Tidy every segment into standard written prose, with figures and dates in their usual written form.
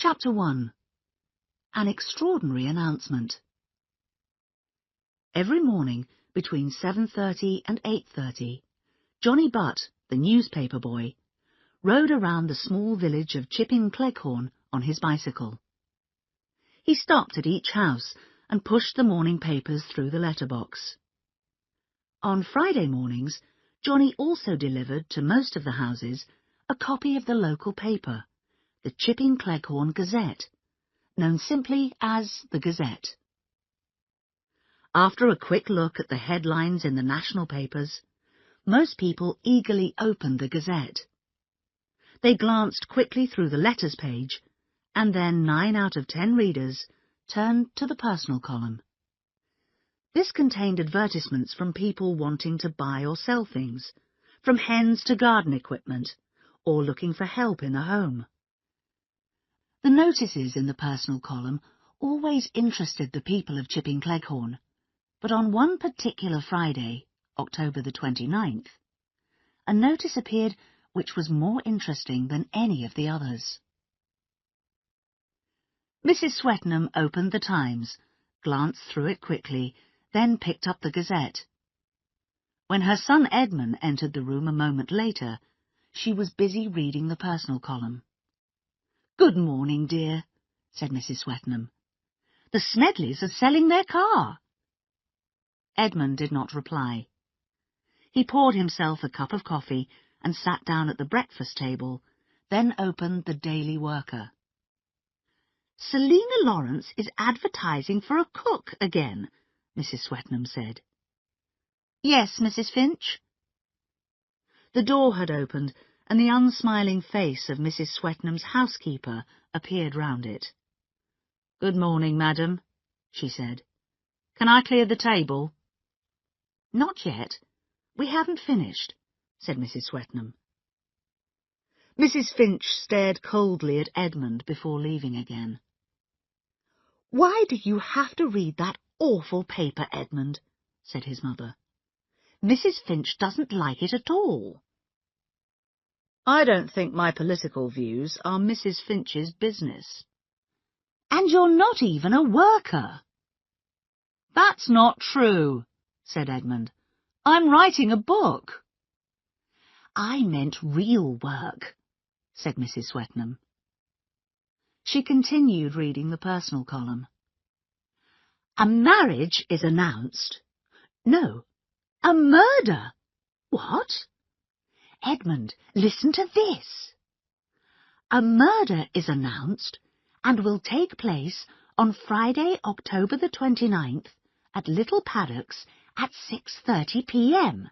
Chapter 1. An extraordinary announcement. Every morning between 7:30 and 8:30, Johnny Butt, the newspaper boy, rode around the small village of Chipping Cleghorn on his bicycle. He stopped at each house and pushed the morning papers through the letterbox. On Friday mornings, Johnny also delivered to most of the houses a copy of the local paper, the Chipping Cleghorn Gazette, known simply as the Gazette. After a quick look at the headlines in the national papers, most people eagerly opened the Gazette. They glanced quickly through the letters page, and then 9 out of 10 readers turned to the personal column. This contained advertisements from people wanting to buy or sell things, from hens to garden equipment, or looking for help in the home. The notices in the personal column always interested the people of Chipping Cleghorn, but on one particular Friday, October the 29th, a notice appeared which was more interesting than any of the others. Mrs. Swetnam opened the Times, glanced through it quickly, then picked up the Gazette. When her son Edmund entered the room a moment later, she was busy reading the personal column. "Good morning, dear," said Mrs. Swetnam. "The Smedleys are selling their car." Edmund did not reply. He poured himself a cup of coffee and sat down at the breakfast table, then opened the Daily Worker. "Selina Lawrence is advertising for a cook again," Mrs. Swetnam said. "Yes, Mrs. Finch?" The door had opened, and the unsmiling face of Mrs. Swetnam's housekeeper appeared round it. "Good morning, madam," she said. "Can I clear the table?" "Not yet. We haven't finished," said Mrs. Swetnam. Mrs. Finch stared coldly at Edmund before leaving again. "Why do you have to read that awful paper, Edmund?" said his mother. "Mrs. Finch doesn't like it at all." "I don't think my political views are Mrs. Finch's business." "And you're not even a worker." "That's not true," said Edmund. "I'm writing a book." "I meant real work," said Mrs. Swetnam. She continued reading the personal column. "A marriage is announced. No, a murder. What? Edmund, listen to this. A murder is announced and will take place on Friday, October the 29th at Little Paddocks at 6:30 p.m.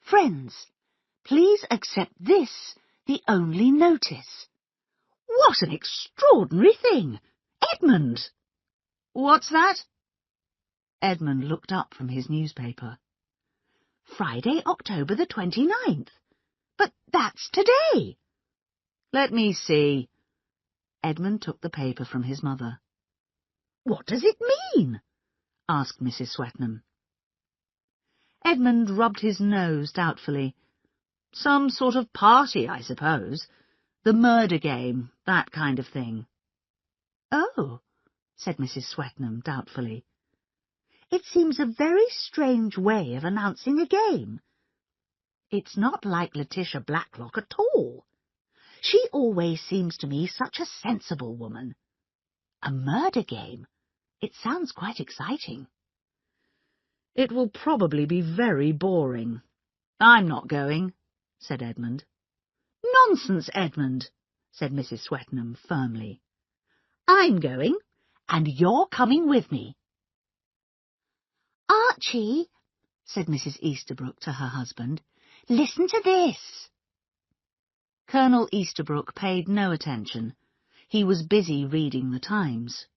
Friends, please accept this, the only notice. What an extraordinary thing! Edmund!" "What's that?" Edmund looked up from his newspaper. "Friday, October the 29th. But that's today." "Let me see." Edmund took the paper from his mother. "What does it mean?" asked Mrs. Swetnam. Edmund rubbed his nose doubtfully. "Some sort of party, I suppose. The murder game, that kind of thing." "Oh," said Mrs. Swetnam doubtfully. "It seems a very strange way of announcing a game. It's not like Letitia Blacklock at all. She always seems to me such a sensible woman. A murder game. It sounds quite exciting." "It will probably be very boring. I'm not going," said Edmund. "Nonsense, Edmund," said Mrs. Swetnam firmly. "I'm going, and you're coming with me." "Archie," said Mrs. Easterbrook to her husband, "listen to this." Colonel Easterbrook paid no attention. He was busy reading the Times.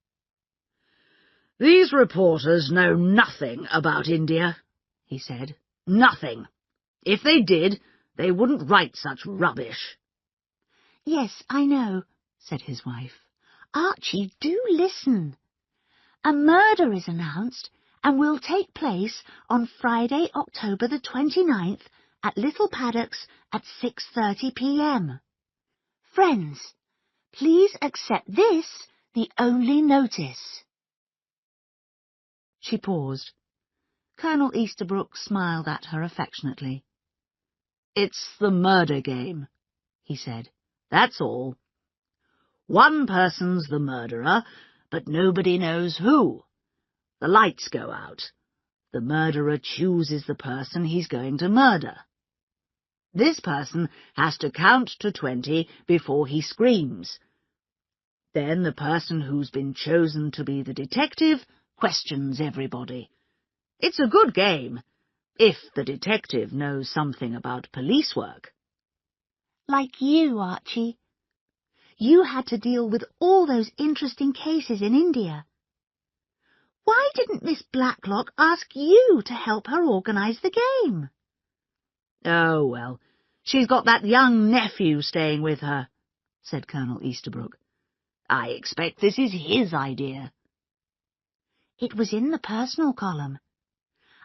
"These reporters know nothing about India," he said. "Nothing. If they did, they wouldn't write such rubbish." "Yes, I know," said his wife. "Archie, do listen. A murder is announced and will take place on Friday, October the 29th at Little Paddocks at 6:30 p.m. Friends, Please accept this, the only notice. She paused. Colonel Easterbrook smiled at her affectionately. It's the murder game, he said. That's all. One person's the murderer, but nobody knows who. The lights go out. The murderer chooses the person he's going to murder. This person has to count to 20 before he screams. Then the person who's been chosen to be the detective questions everybody. It's a good game, if the detective knows something about police work. Like you, Archie. You had to deal with all those interesting cases in India. Why didn't Miss Blacklock ask you to help her organise the game? Oh, well, she's got that young nephew staying with her, said Colonel Easterbrook. I expect this is his idea. It was in the personal column.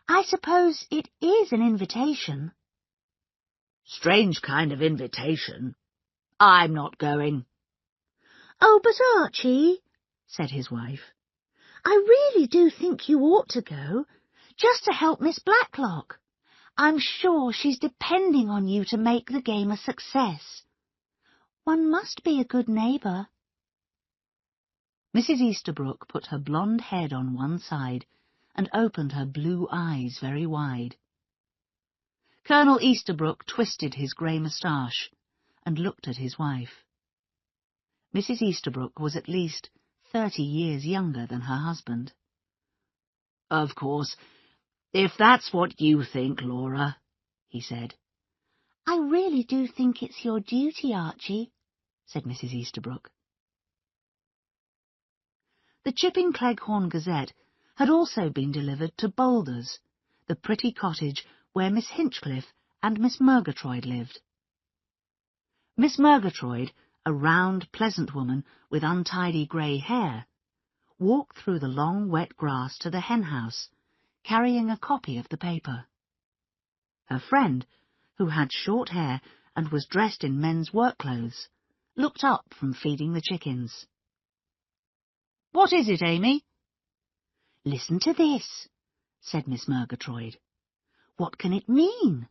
I suppose it is an invitation. Strange kind of invitation. I'm not going. Oh, but Archie, said his wife, I really do think you ought to go, just to help Miss Blacklock. I'm sure she's depending on you to make the game a success. One must be a good neighbour. Mrs. Easterbrook put her blonde head on one side and opened her blue eyes very wide. Colonel Easterbrook twisted his grey moustache and looked at his wife. Mrs. Easterbrook was at least 30 years younger than her husband. Of course, if that's what you think, Laura, he said. I really do think it's your duty, Archie, said Mrs. Easterbrook. The Chipping Cleghorn Gazette had also been delivered to Boulders, the pretty cottage where Miss Hinchcliffe and Miss Murgatroyd lived. Miss Murgatroyd, a round, pleasant woman with untidy grey hair, walked through the long, wet grass to the hen-house, carrying a copy of the paper. Her friend, who had short hair and was dressed in men's work clothes, looked up from feeding the chickens. What is it, Amy? Listen to this, said Miss Murgatroyd. What can it mean?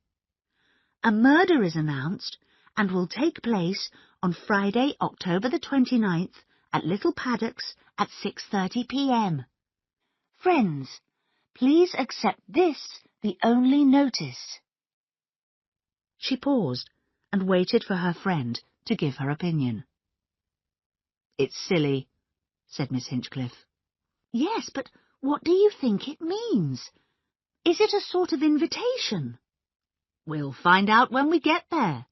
A murder is announced and will take place on Friday, October the 29th at Little Paddocks at 6:30 p.m. Friends, please accept this, the only notice. She paused and waited for her friend to give her opinion. It's silly, said Miss Hinchcliffe. Yes, but what do you think it means? Is it a sort of invitation? We'll find out when we get there,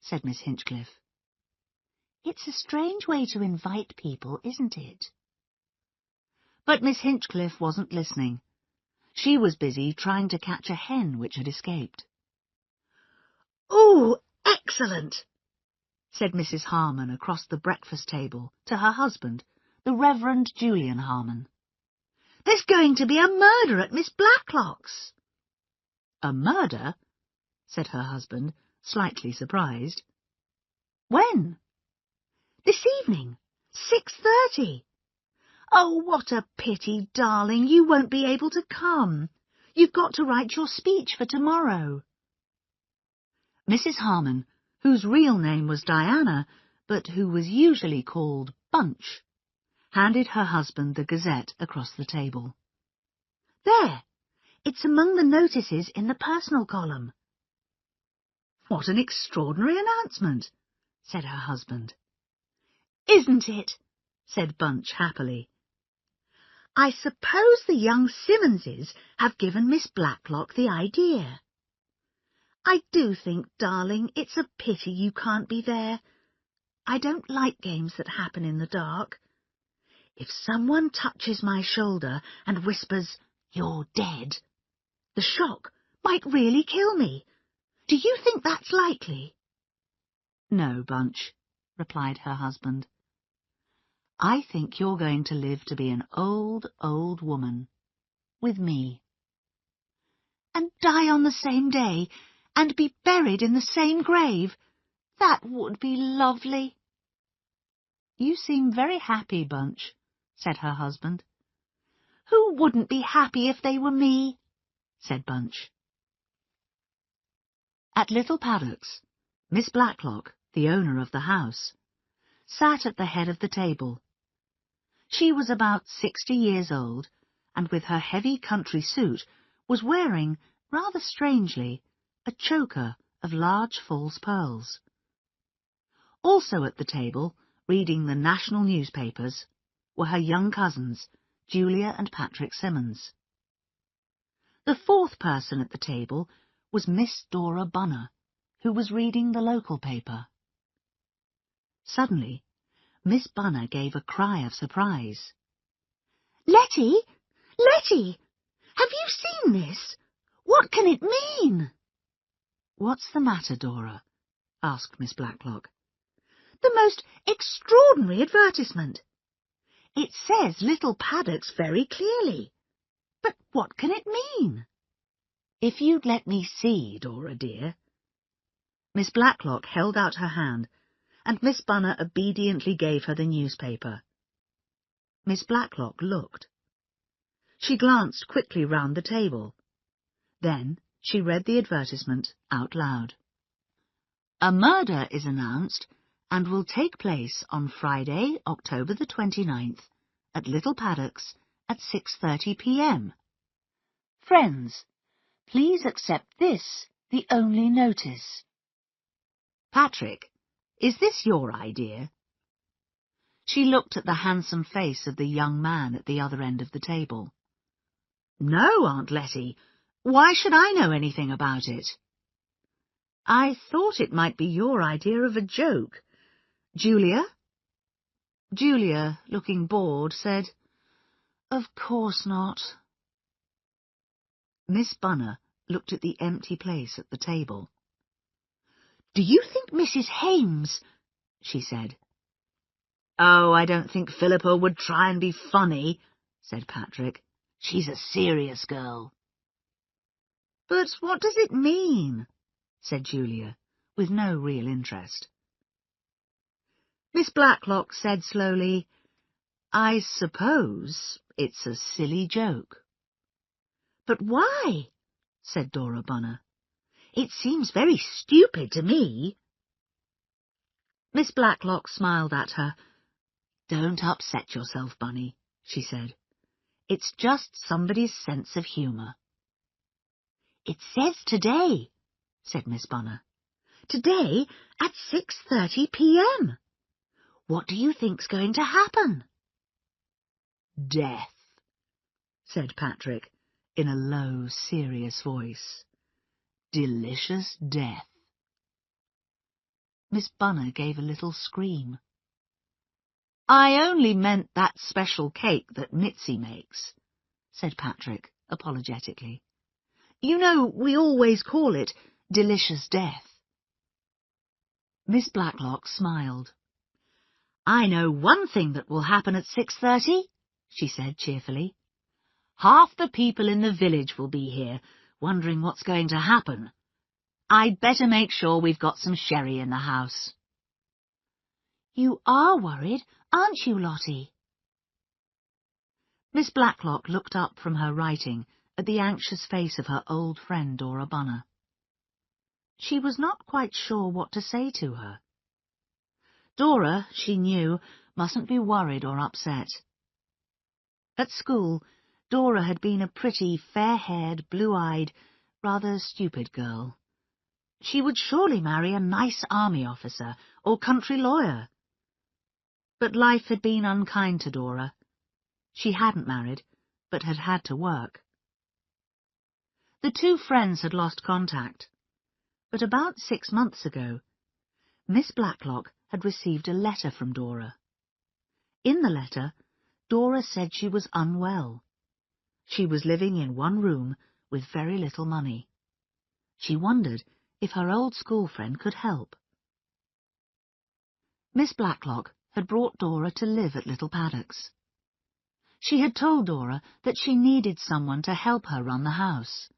said Miss Hinchcliffe. It's a strange way to invite people, isn't it? But Miss Hinchcliffe wasn't listening. She was busy trying to catch a hen which had escaped. Oh, excellent, said Mrs. Harmon across the breakfast table to her husband, the Reverend Julian Harmon. There's going to be a murder at Miss Blacklock's. A murder? Said her husband, slightly surprised. When? This evening, 6:30. Oh, what a pity, darling, you won't be able to come. You've got to write your speech for tomorrow. Mrs. Harmon, whose real name was Diana, but who was usually called Bunch, handed her husband the Gazette across the table. There, it's among the notices in the personal column. What an extraordinary announcement, said her husband. Isn't it? Said Bunch happily. I suppose the young Simmonses have given Miss Blacklock the idea. I do think, darling, it's a pity you can't be there. I don't like games that happen in the dark. If someone touches my shoulder and whispers, "You're dead," the shock might really kill me. Do you think that's likely? No, Bunch, replied her husband. I think you're going to live to be an old, old woman. With me. And die on the same day, and be buried in the same grave. That would be lovely. "You seem very happy, Bunch," said her husband. "Who wouldn't be happy if they were me?" said Bunch. At Little Paddocks, Miss Blacklock, the owner of the house, sat at the head of the table. She was about 60 years old, and with her heavy country suit was wearing, rather strangely, a choker of large false pearls. Also at the table, reading the national newspapers, were her young cousins, Julia and Patrick Simmons. The fourth person at the table was Miss Dora Bunner, who was reading the local paper. Suddenly, Miss Bunner gave a cry of surprise. "Letty! Letty! Have you seen this? What can it mean?" "What's the matter, Dora?" asked Miss Blacklock. "The most extraordinary advertisement. It says Little Paddocks very clearly. But what can it mean?" "If you'd let me see, Dora dear." Miss Blacklock held out her hand, and Miss Bunner obediently gave her the newspaper. Miss Blacklock looked. She glanced quickly round the table. Then she read the advertisement out loud. "A murder is announced and will take place on Friday, October the 29th, at Little Paddocks at 6:30 p.m. Friends, please accept this, the only notice." "Patrick, is this your idea?" She looked at the handsome face of the young man at the other end of the table. "No, Aunt Letty. Why should I know anything about it?" "I thought it might be your idea of a joke. Julia?" Julia, looking bored, said, "Of course not." Miss Bunner looked at the empty place at the table. "Do you think Mrs. Hames—" she said. "Oh, I don't think Philippa would try and be funny," said Patrick. "She's a serious girl." "But what does it mean?" said Julia, with no real interest. Miss Blacklock said slowly, "I suppose it's a silly joke." "But why?" said Dora Bunner. "It seems very stupid to me." Miss Blacklock smiled at her. "Don't upset yourself, Bunny," she said. "It's just somebody's sense of humour." "It says today," said Miss Bunner. "Today at 6:30 p.m. What do you think's going to happen?" "Death," said Patrick, in a low, serious voice. "Delicious death." Miss Bunner gave a little scream. "I only meant that special cake that Mitzi makes," said Patrick, apologetically. "You know, we always call it delicious death." Miss Blacklock smiled. "I know one thing that will happen at 6:30, she said cheerfully. "Half the people in the village will be here, wondering what's going to happen. I'd better make sure we've got some sherry in the house." "You are worried, aren't you, Lottie?" Miss Blacklock looked up from her writing at the anxious face of her old friend Dora Bunner. She was not quite sure what to say to her. Dora, she knew, mustn't be worried or upset. At school, Dora had been a pretty, fair-haired, blue-eyed, rather stupid girl. She would surely marry a nice army officer or country lawyer. But life had been unkind to Dora. She hadn't married, but had had to work. The two friends had lost contact, but about 6 months ago, Miss Blacklock had received a letter from Dora. In the letter, Dora said she was unwell. She was living in one room with very little money. She wondered if her old school friend could help. Miss Blacklock had brought Dora to live at Little Paddocks. She had told Dora that she needed someone to help her run the house.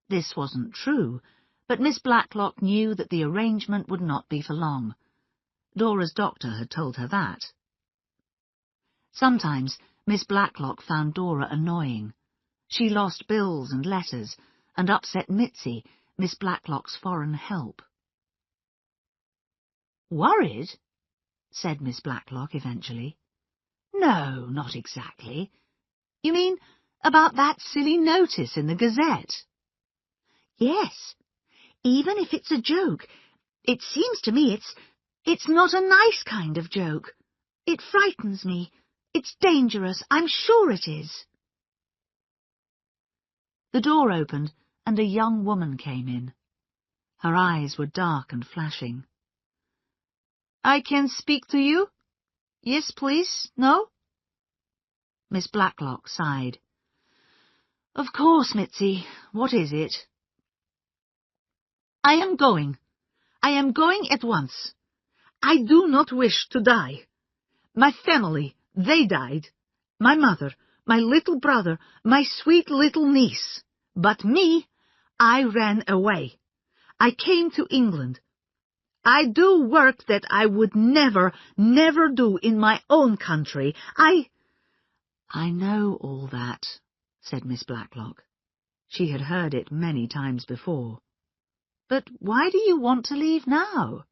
This wasn't true, but Miss Blacklock knew that the arrangement would not be for long. Dora's doctor had told her that. Sometimes Miss Blacklock found Dora annoying. She lost bills and letters, and upset Mitzi, Miss Blacklock's foreign help. "Worried?" said Miss Blacklock eventually. "No, not exactly. You mean about that silly notice in the Gazette?" "Yes. Even if it's a joke, it seems to me it's not a nice kind of joke. It frightens me. It's dangerous. I'm sure it is." The door opened, and a young woman came in. Her eyes were dark and flashing. "I can speak to you? Yes, please. No?" Miss Blacklock sighed. "Of course, Mitzi. What is it?" "I am going. I am going at once. I do not wish to die. My family, they died. My mother, my little brother, my sweet little niece. But me, I ran away. I came to England. I do work that I would never, never do in my own country. I know all that," said Miss Blacklock. She had heard it many times before. "But why do you want to leave now?"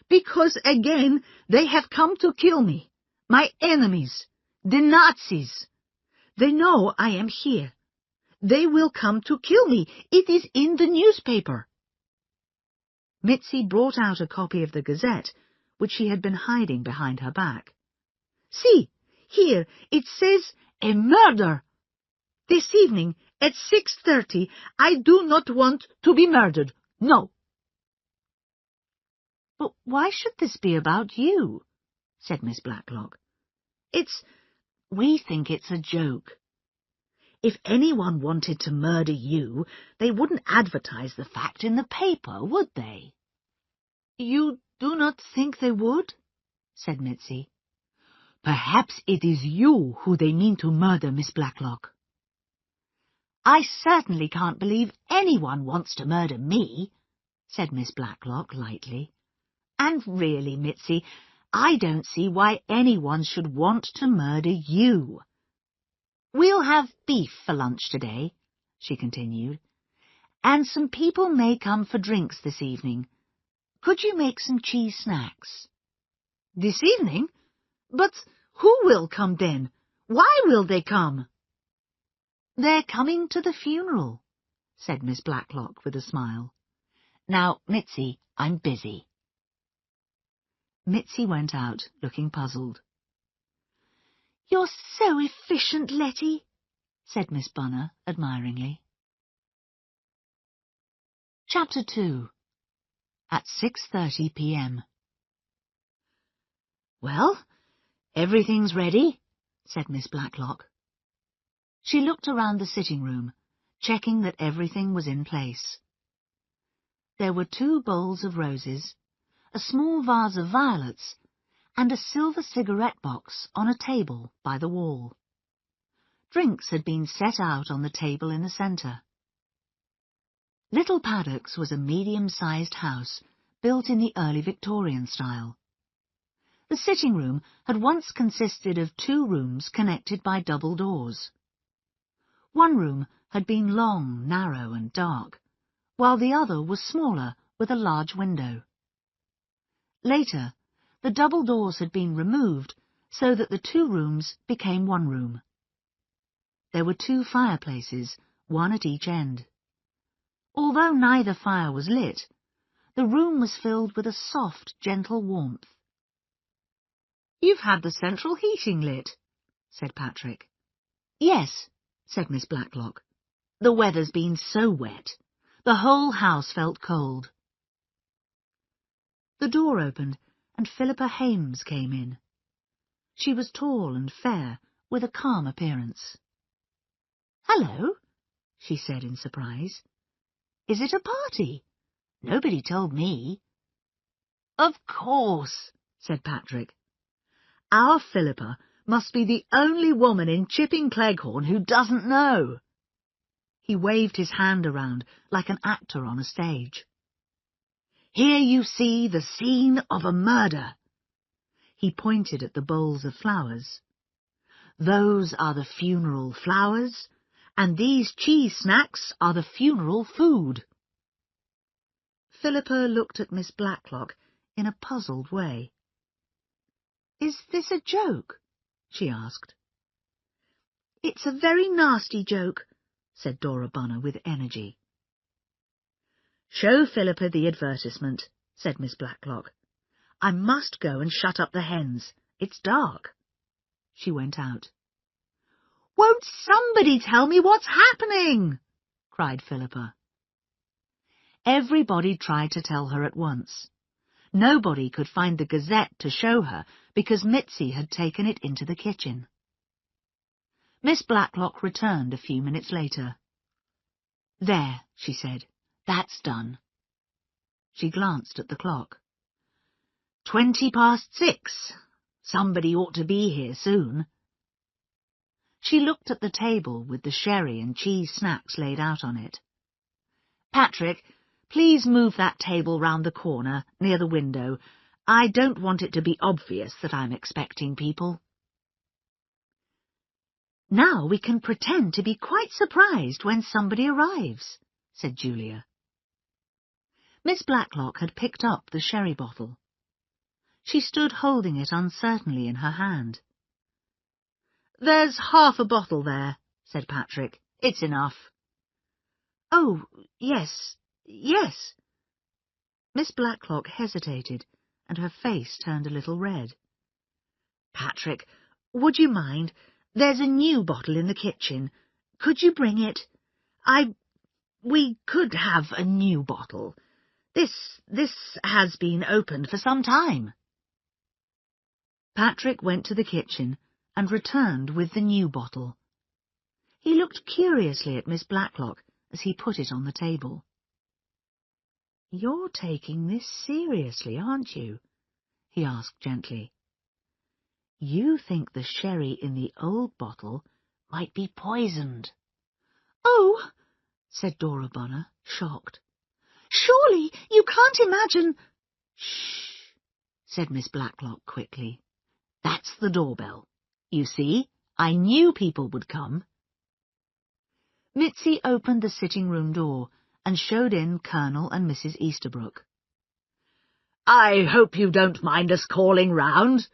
"Because again they have come to kill me. My enemies, the Nazis. They know I am here. They will come to kill me. It is in the newspaper." Mitzi brought out a copy of the Gazette, which she had been hiding behind her back. "See, here it says a murder. This evening at 6:30, I do not want to be murdered. No." "But why should this be about you?" said Miss Blacklock. We think it's a joke. If anyone wanted to murder you, they wouldn't advertise the fact in the paper, would they?" "You do not think they would?" said Mitzi. "Perhaps it is you who they mean to murder, Miss Blacklock." "I certainly can't believe anyone wants to murder me," said Miss Blacklock lightly. "And really, Mitzi, I don't see why anyone should want to murder you. We'll have beef for lunch today," she continued, "and some people may come for drinks this evening. Could you make some cheese snacks?" "This evening? But who will come then? Why will they come?" "They're coming to the funeral," said Miss Blacklock with a smile. "Now, Mitzi, I'm busy." Mitzi went out, looking puzzled. "You're so efficient, Letty," said Miss Bunner admiringly. Chapter 2. At 6:30 p.m. "Well, everything's ready," said Miss Blacklock. She looked around the sitting room, checking that everything was in place. There were 2 bowls of roses, a small vase of violets, and a silver cigarette box on a table by the wall. Drinks had been set out on the table in the centre. Little Paddocks was a medium-sized house built in the early Victorian style. The sitting room had once consisted of 2 rooms connected by double doors. One room had been long, narrow and dark, while the other was smaller with a large window. Later, the double doors had been removed so that the 2 rooms became one room. There were 2 fireplaces, one at each end. Although neither fire was lit, the room was filled with a soft, gentle warmth. "You've had the central heating lit," said Patrick. "Yes," said Miss Blacklock. "The weather's been so wet. The whole house felt cold." The door opened, and Philippa Hames came in. She was tall and fair, with a calm appearance. "Hello," she said in surprise. "Is it a party? Nobody told me." "Of course," said Patrick. "Our Philippa must be the only woman in Chipping Cleghorn who doesn't know." He waved his hand around like an actor on a stage. Here you see the scene of a murder. He pointed at the bowls of flowers. Those are the funeral flowers, and these cheese snacks are the funeral food. Philippa looked at Miss Blacklock in a puzzled way. "Is this a joke?" she asked. "It's a very nasty joke," said Dora Bunner with energy. "Show Philippa the advertisement," said Miss Blacklock. "I must go and shut up the hens. It's dark." She went out. "Won't somebody tell me what's happening?" cried Philippa. Everybody tried to tell her at once. Nobody could find the Gazette to show her because Mitzi had taken it into the kitchen. Miss Blacklock returned a few minutes later. "There," she said, "that's done." She glanced at the clock. 6:20. Somebody ought to be here soon. She looked at the table with the sherry and cheese snacks laid out on it. "Patrick, please move that table round the corner, near the window. I don't want it to be obvious that I'm expecting people." "Now we can pretend to be quite surprised when somebody arrives," said Julia. Miss Blacklock had picked up the sherry bottle. She stood holding it uncertainly in her hand. "There's half a bottle there," said Patrick. "It's enough." "Oh, yes, yes." Miss Blacklock hesitated, and her face turned a little red. "Patrick, would you mind? There's a new bottle in the kitchen. Could you bring it? We could have a new bottle. This has been opened for some time." Patrick went to the kitchen and returned with the new bottle. He looked curiously at Miss Blacklock as he put it on the table. "You're taking this seriously, aren't you?" he asked gently. "You think the sherry in the old bottle might be poisoned." "Oh," said Dora Bunner, shocked. "Surely you can't imagine—" "Shh," said Miss Blacklock quickly. "That's the doorbell. You see, I knew people would come." Mitzi opened the sitting-room door and showed in Colonel and Mrs. Easterbrook. "I hope you don't mind us calling round,"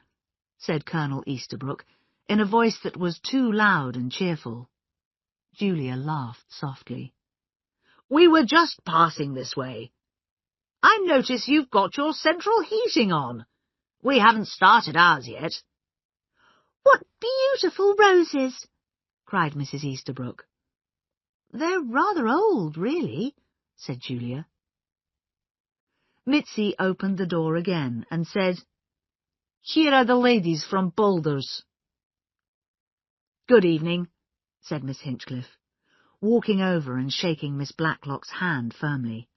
said Colonel Easterbrook, in a voice that was too loud and cheerful. Julia laughed softly. "We were just passing this way. I notice you've got your central heating on. We haven't started ours yet." "What beautiful roses!" cried Mrs. Easterbrook. "They're rather old, really," said Julia. Mitzi opened the door again and said, "Here are the ladies from Boulders." "Good evening," said Miss Hinchcliffe, walking over and shaking Miss Blacklock's hand firmly.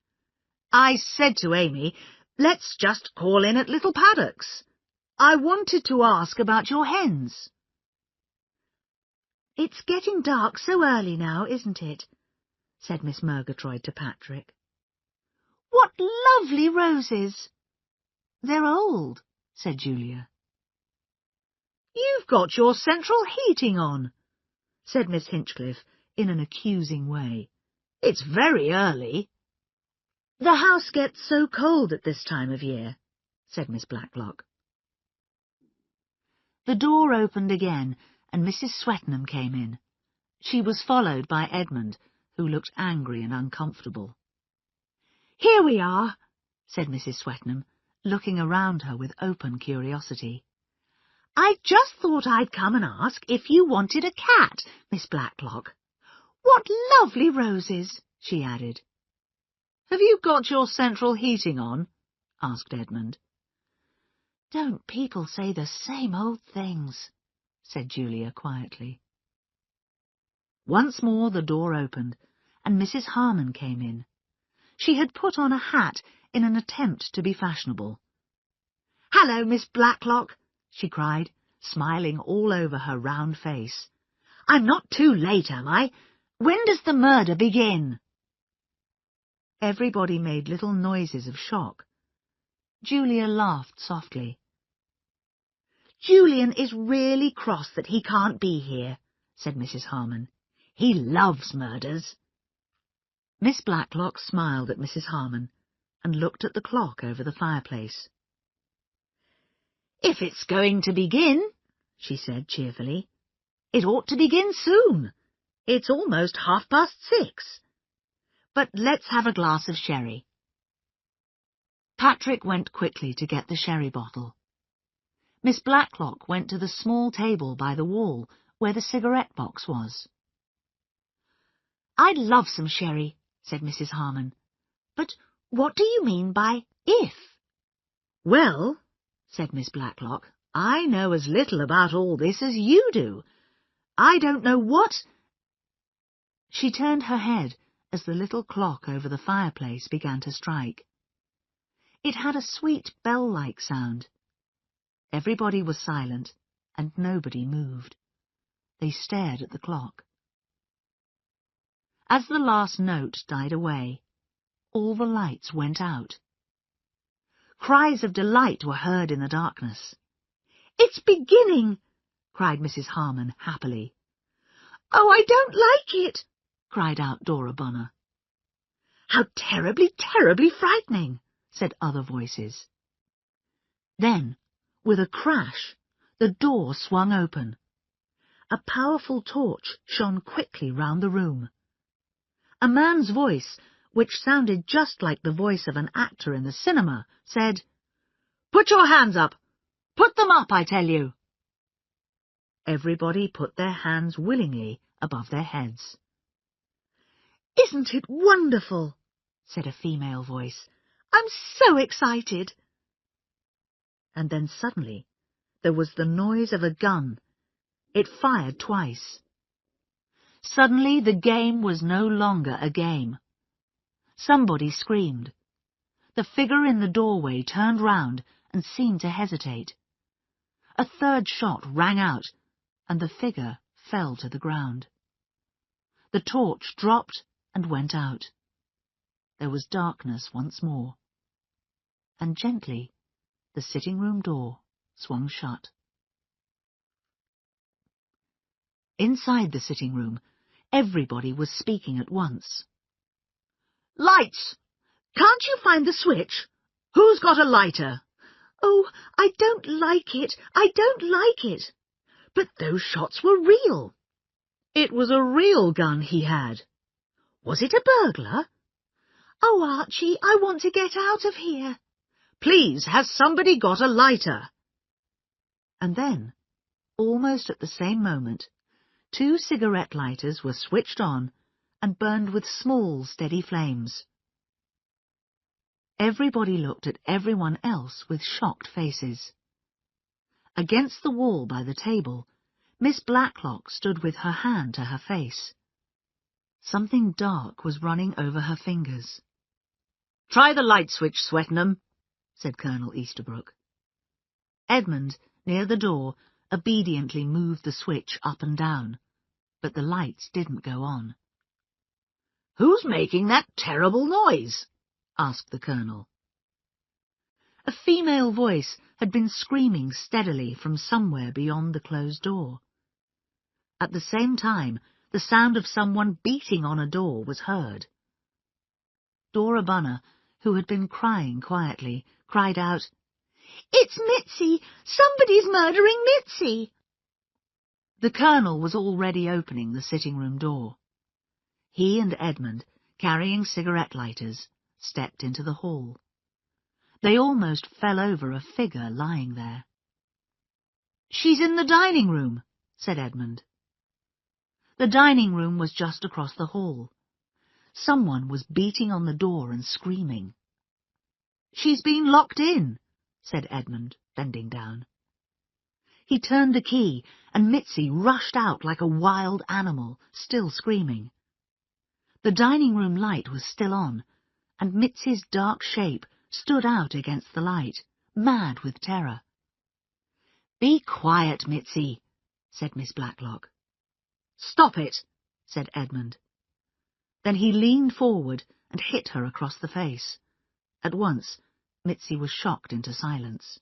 "I said to Amy, let's just call in at Little Paddock's. I wanted to ask about your hens." "It's getting dark so early now, isn't it?" said Miss Murgatroyd to Patrick. "What lovely roses!" "They're old," said Julia. "You've got your central heating on," said Miss Hinchcliffe in an accusing way. "It's very early." "The house gets so cold at this time of year," said Miss Blacklock. The door opened again, and Mrs. Swetnam came in. She was followed by Edmund, who looked angry and uncomfortable. "Here we are," said Mrs. Swetnam, looking around her with open curiosity. "I just thought I'd come and ask if you wanted a cat, Miss Blacklock. What lovely roses," she added. "Have you got your central heating on?" asked Edmund. "Don't people say the same old things?" said Julia quietly. Once more the door opened, and Mrs. Harmon came in. She had put on a hat in an attempt to be fashionable. "Hello, Miss Blacklock," she cried, smiling all over her round face. "I'm not too late, am I? When does the murder begin?" Everybody made little noises of shock Julia laughed softly. "Julian is really cross that he can't be here," said Mrs. Harmon. "He loves murders." Miss Blacklock smiled at Mrs. Harmon and looked at the clock over the fireplace. "If it's going to begin," she said cheerfully, "it ought to begin soon. It's almost 6:30. But let's have a glass of sherry." Patrick went quickly to get the sherry bottle. Miss Blacklock went to the small table by the wall where the cigarette box was. "I'd love some sherry," said Mrs. Harmon. "But what do you mean by if?" "Well," said Miss Blacklock, "I know as little about all this as you do. I don't know what—" She turned her head as the little clock over the fireplace began to strike. It had a sweet bell-like sound. Everybody was silent, and nobody moved. They stared at the clock. As the last note died away, all the lights went out. Cries of delight were heard in the darkness. "It's beginning!" cried Mrs. Harmon happily. "Oh, I don't like it!" cried out Dora Bunner. "How terribly, terribly frightening!" said other voices. Then, with a crash, the door swung open. A powerful torch shone quickly round the room. A man's voice, which sounded just like the voice of an actor in the cinema, said, "Put your hands up! Put them up, I tell you!" Everybody put their hands willingly above their heads. "Isn't it wonderful?" said a female voice. "I'm so excited!" And then suddenly there was the noise of a gun. It fired twice. Suddenly the game was no longer a game. Somebody screamed. The figure in the doorway turned round and seemed to hesitate. A third shot rang out, and the figure fell to the ground. The torch dropped and went out. There was darkness once more, and gently the sitting-room door swung shut. Inside the sitting-room, everybody was speaking at once. "Lights! Can't you find the switch? Who's got a lighter?" "Oh, I don't like it, I don't like it." "But those shots were real." "It was a real gun he had." "Was it a burglar?" "Oh, Archie, I want to get out of here." "Please, has somebody got a lighter?" And then, almost at the same moment, 2 cigarette lighters were switched on and burned with small, steady flames. Everybody looked at everyone else with shocked faces. Against the wall by the table, Miss Blacklock stood with her hand to her face. Something dark was running over her fingers. "Try the light switch, Swetnam," said Colonel Easterbrook. Edmund, near the door, obediently moved the switch up and down, but the lights didn't go on. "Who's making that terrible noise?" asked the Colonel. A female voice had been screaming steadily from somewhere beyond the closed door. At the same time, the sound of someone beating on a door was heard. Dora Bunner, who had been crying quietly, cried out, "It's Mitzi! Somebody's murdering Mitzi!" The Colonel was already opening the sitting-room door. He and Edmund, carrying cigarette lighters, stepped into the hall. They almost fell over a figure lying there. "She's in the dining room," said Edmund. The dining room was just across the hall. Someone was beating on the door and screaming. "She's been locked in," said Edmund, bending down. He turned the key, and Mitzi rushed out like a wild animal, still screaming. The dining-room light was still on, and Mitzi's dark shape stood out against the light, mad with terror. "Be quiet, Mitzi," said Miss Blacklock. "Stop it," said Edmund. Then he leaned forward and hit her across the face. At once, Mitzi was shocked into silence.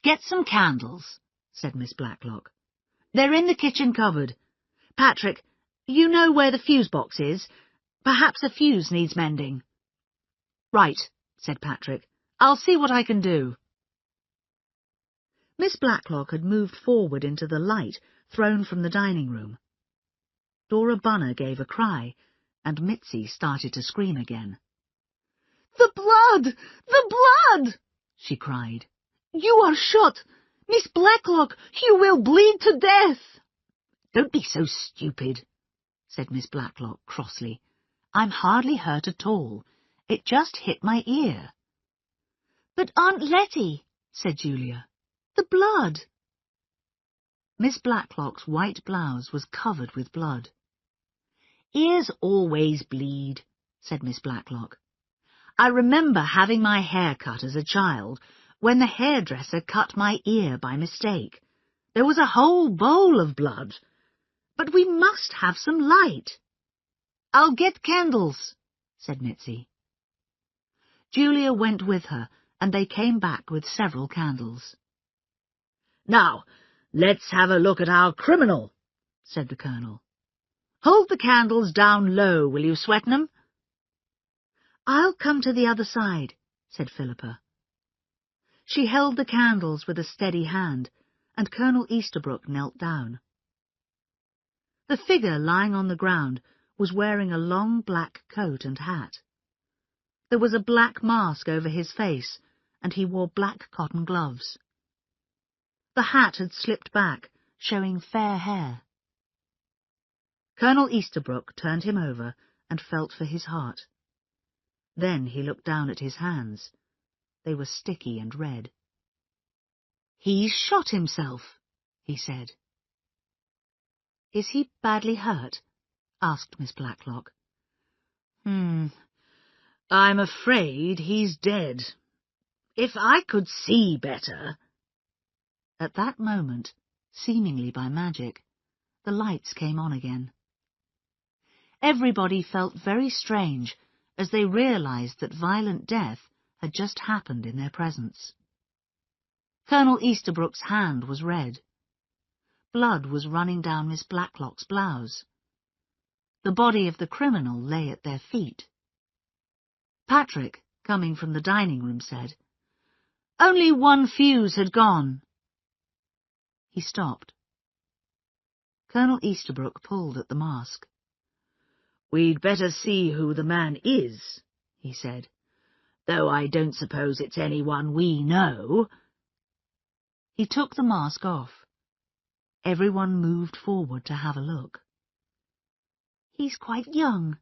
"Get some candles," said Miss Blacklock. "They're in the kitchen cupboard. Patrick, you know where the fuse box is? Perhaps a fuse needs mending." "Right," said Patrick. "I'll see what I can do." Miss Blacklock had moved forward into the light thrown from the dining room. Dora Bunner gave a cry, and Mitzi started to scream again. "The blood! The blood!" she cried. "You are shot! Miss Blacklock, you will bleed to death!" "Don't be so stupid," said Miss Blacklock crossly. "I'm hardly hurt at all. It just hit my ear." "But Aunt Letty," said Julia, "the blood." Miss Blacklock's white blouse was covered with blood. "Ears always bleed," said Miss Blacklock. "I remember having my hair cut as a child when the hairdresser cut my ear by mistake. There was a whole bowl of blood. But we must have some light." "I'll get candles," said Mitzi. Julia went with her, and they came back with several candles. "Now, let's have a look at our criminal," said the Colonel. "Hold the candles down low, will you, Swetnam?" "I'll come to the other side," said Philippa. She held the candles with a steady hand, and Colonel Easterbrook knelt down. The figure lying on the ground was wearing a long black coat and hat. There was a black mask over his face, and he wore black cotton gloves. The hat had slipped back, showing fair hair. Colonel Easterbrook turned him over and felt for his heart. Then he looked down at his hands. They were sticky and red. "He's shot himself," he said. "Is he badly hurt?" asked Miss Blacklock. I'm afraid he's dead. If I could see better—" At that moment, seemingly by magic, the lights came on again. Everybody felt very strange as they realized that violent death had just happened in their presence. Colonel Easterbrook's hand was red. Blood was running down Miss Blacklock's blouse. The body of the criminal lay at their feet. Patrick, coming from the dining room, said, "Only one fuse had gone." He stopped. Colonel Easterbrook pulled at the mask. "We'd better see who the man is," he said, "though I don't suppose it's anyone we know." He took the mask off. Everyone moved forward to have a look. "He's quite young,"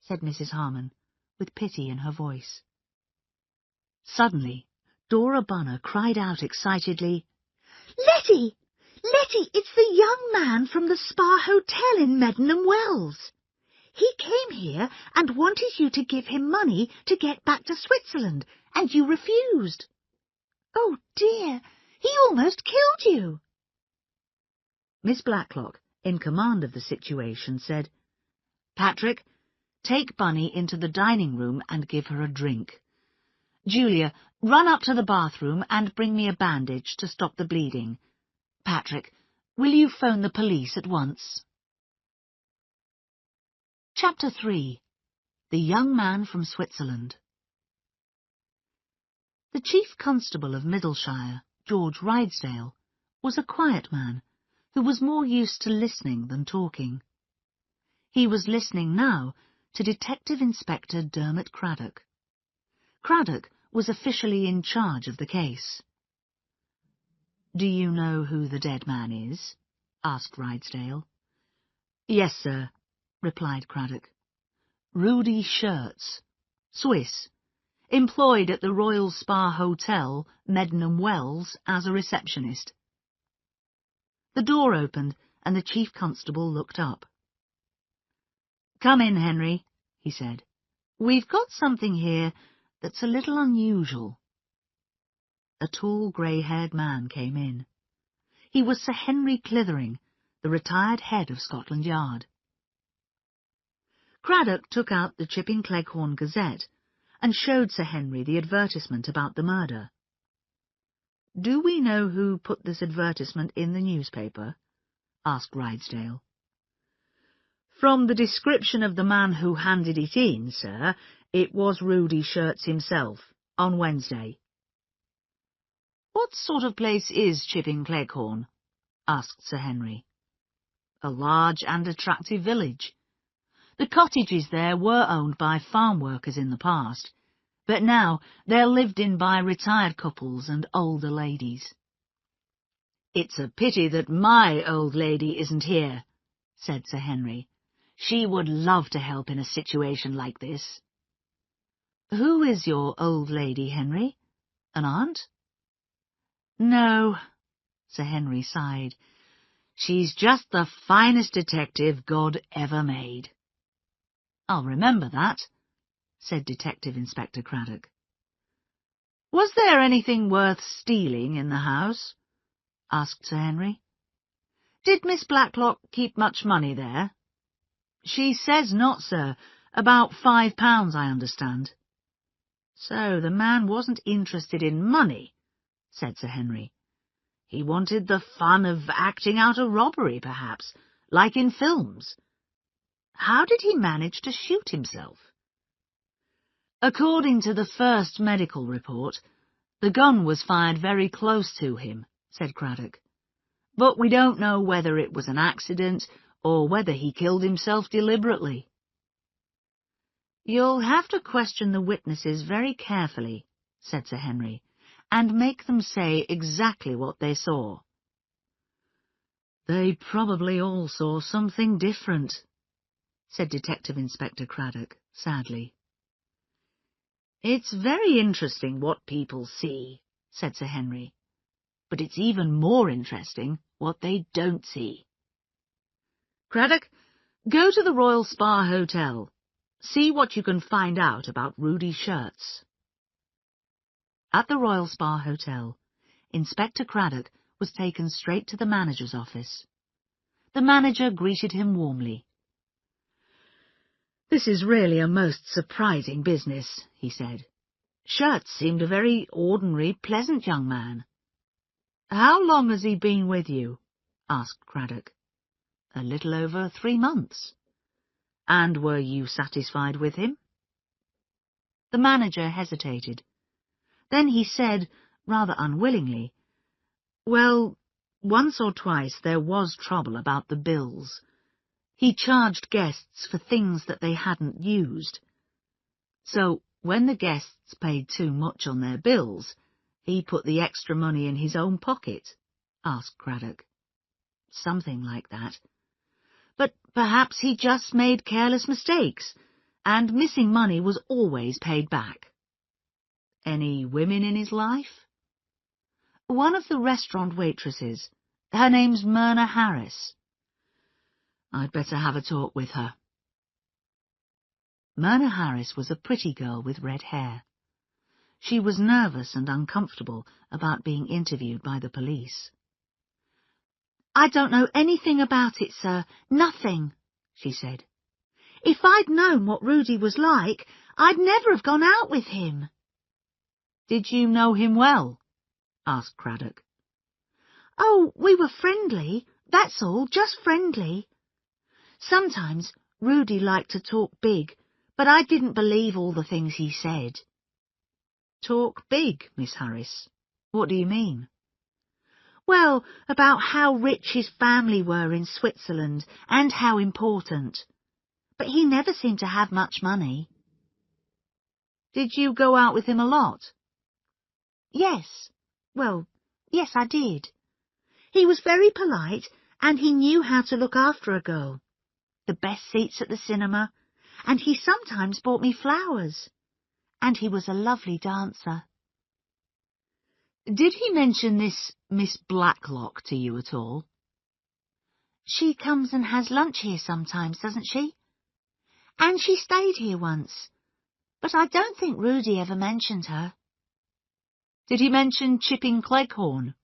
said Mrs. Harmon, with pity in her voice. Suddenly, Dora Bunner cried out excitedly, "Letty! Letty, it's the young man from the Spa Hotel in Meddenham Wells. He came here and wanted you to give him money to get back to Switzerland, and you refused. Oh, dear, he almost killed you." Miss Blacklock, in command of the situation, said, "Patrick, take Bunny into the dining room and give her a drink. Julia, run up to the bathroom and bring me a bandage to stop the bleeding. Patrick, will you phone the police at once?" Chapter 3. The Young Man from Switzerland. The Chief Constable of Middleshire, George Rydesdale, was a quiet man who was more used to listening than talking. He was listening now to Detective Inspector Dermot Craddock. Craddock was officially in charge of the case. "Do you know who the dead man is?" asked Rydesdale. "Yes, sir," replied Craddock. "Rudy Shirts, Swiss, employed at the Royal Spa Hotel, Meddenham Wells, as a receptionist." The door opened, and the Chief Constable looked up. "Come in, Henry," he said. "We've got something here that's a little unusual." A tall, grey-haired man came in. He was Sir Henry Clithering, the retired head of Scotland Yard. Craddock took out the Chipping Cleghorn Gazette and showed Sir Henry the advertisement about the murder. "Do we know who put this advertisement in the newspaper?" asked Rydesdale. "From the description of the man who handed it in, sir, it was Rudy Shirts himself, on Wednesday." "What sort of place is Chipping Cleghorn?" asked Sir Henry. "A large and attractive village. The cottages there were owned by farm workers in the past, but now they're lived in by retired couples and older ladies." "It's a pity that my old lady isn't here," said Sir Henry. "She would love to help in a situation like this." "Who is your old lady, Henry? An aunt?" "No," Sir Henry sighed. "She's just the finest detective God ever made." "I'll remember that," said Detective Inspector Craddock. "Was there anything worth stealing in the house?" asked Sir Henry. "Did Miss Blacklock keep much money there?" "She says not, sir. About £5, I understand." "So the man wasn't interested in money," said Sir Henry. "He wanted the fun of acting out a robbery, perhaps, like in films. How did he manage to shoot himself?" "According to the first medical report, the gun was fired very close to him," said Craddock. "But we don't know whether it was an accident or whether he killed himself deliberately." "You'll have to question the witnesses very carefully," said Sir Henry, "and make them say exactly what they saw." "They probably all saw something different," said Detective Inspector Craddock, sadly. "It's very interesting what people see," said Sir Henry, "but it's even more interesting what they don't see. Craddock, go to the Royal Spa Hotel. See what you can find out about Rudy Shirts." At the Royal Spa Hotel, Inspector Craddock was taken straight to the manager's office. The manager greeted him warmly. "This is really a most surprising business," he said. "Shirts seemed a very ordinary, pleasant young man." "How long has he been with you?" asked Craddock. "A little over 3 months." "And were you satisfied with him?" The manager hesitated. Then he said, rather unwillingly, "Well, once or twice there was trouble about the bills. He charged guests for things that they hadn't used. So, when the guests paid too much on their bills, he put the extra money in his own pocket," asked Craddock. "Something like that. But perhaps he just made careless mistakes, and missing money was always paid back." "Any women in his life?" "One of the restaurant waitresses. Her name's Myrna Harris." "I'd better have a talk with her." Myrna Harris was a pretty girl with red hair. She was nervous and uncomfortable about being interviewed by the police. "I don't know anything about it, sir. Nothing," she said. "If I'd known what Rudy was like, I'd never have gone out with him." "Did you know him well?" asked Craddock. "Oh, we were friendly, that's all, just friendly. Sometimes Rudy liked to talk big, but I didn't believe all the things he said." "Talk big, Miss Harris? What do you mean?" "Well, about how rich his family were in Switzerland and how important. But he never seemed to have much money." "Did you go out with him a lot?" "Yes. Well, yes, I did. He was very polite, and he knew how to look after a girl. The best seats at the cinema, and he sometimes bought me flowers. And he was a lovely dancer." "Did he mention this Miss Blacklock to you at all?" "She comes and has lunch here sometimes, doesn't she? And she stayed here once. But I don't think Rudy ever mentioned her." "Did he mention Chipping Cleghorn?"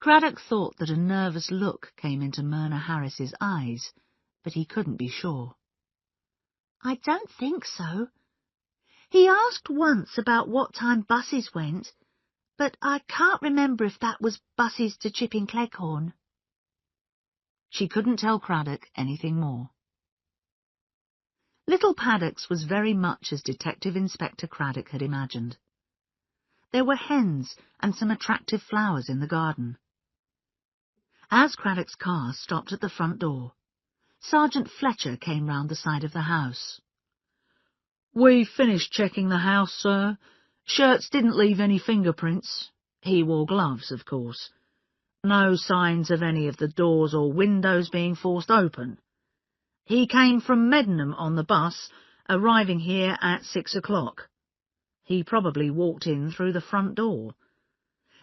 Craddock thought that a nervous look came into Myrna Harris's eyes, but he couldn't be sure. "I don't think so. He asked once about what time buses went, but I can't remember if that was buses to Chipping Cleghorn. She couldn't tell Craddock anything more. Little Paddocks was very much as Detective Inspector Craddock had imagined. There were hens and some attractive flowers in the garden. As Craddock's car stopped at the front door, Sergeant Fletcher came round the side of the house. "We've finished checking the house, sir. Shirts didn't leave any fingerprints. He wore gloves, of course. No signs of any of the doors or windows being forced open. He came from Medmenham on the bus, arriving here at 6 o'clock. He probably walked in through the front door.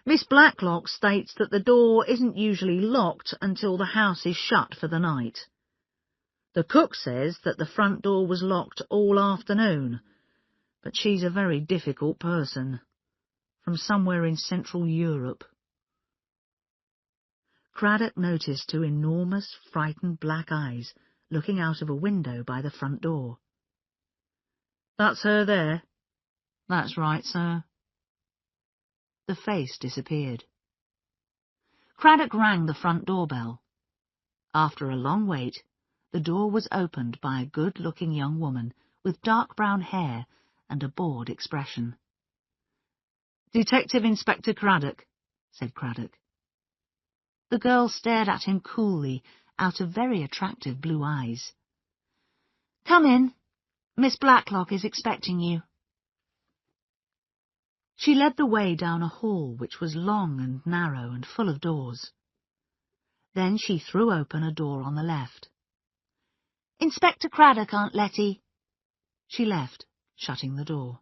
Miss Blacklock states that the door isn't usually locked until the house is shut for the night. The cook says that the front door was locked all afternoon, but she's a very difficult person, from somewhere in Central Europe." Craddock noticed two enormous, frightened black eyes looking out of a window by the front door. "That's her there?" "That's right, sir." The face disappeared. Craddock rang the front doorbell. After a long wait, the door was opened by a good-looking young woman with dark brown hair and a bored expression. "Detective Inspector Craddock," said Craddock. The girl stared at him coolly out of very attractive blue eyes. "Come in. Miss Blacklock is expecting you." She led the way down a hall which was long and narrow and full of doors. Then she threw open a door on the left. "Inspector Craddock, Aunt Letty." She left, shutting the door.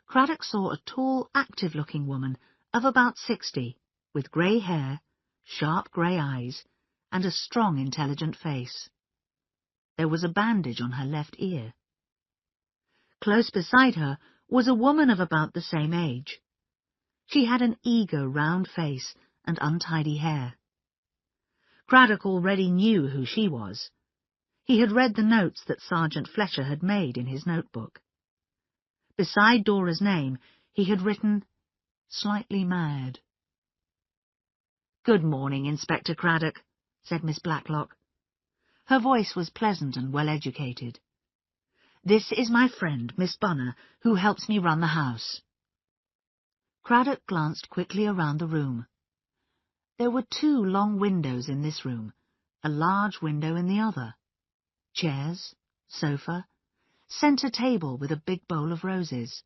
Craddock saw a tall, active-looking woman of about 60, with grey hair, sharp grey eyes, and a strong, intelligent face. There was a bandage on her left ear. Close beside her was a woman of about the same age. She had an eager, round face and untidy hair. Craddock already knew who she was. He had read the notes that Sergeant Fletcher had made in his notebook. Beside Dora's name, he had written, "Slightly mad." "Good morning, Inspector Craddock," said Miss Blacklock. Her voice was pleasant and well-educated. "This is my friend, Miss Bunner, who helps me run the house." Craddock glanced quickly around the room. There were 2 long windows in this room, a large window in the other. Chairs, sofa, centre table with a big bowl of roses.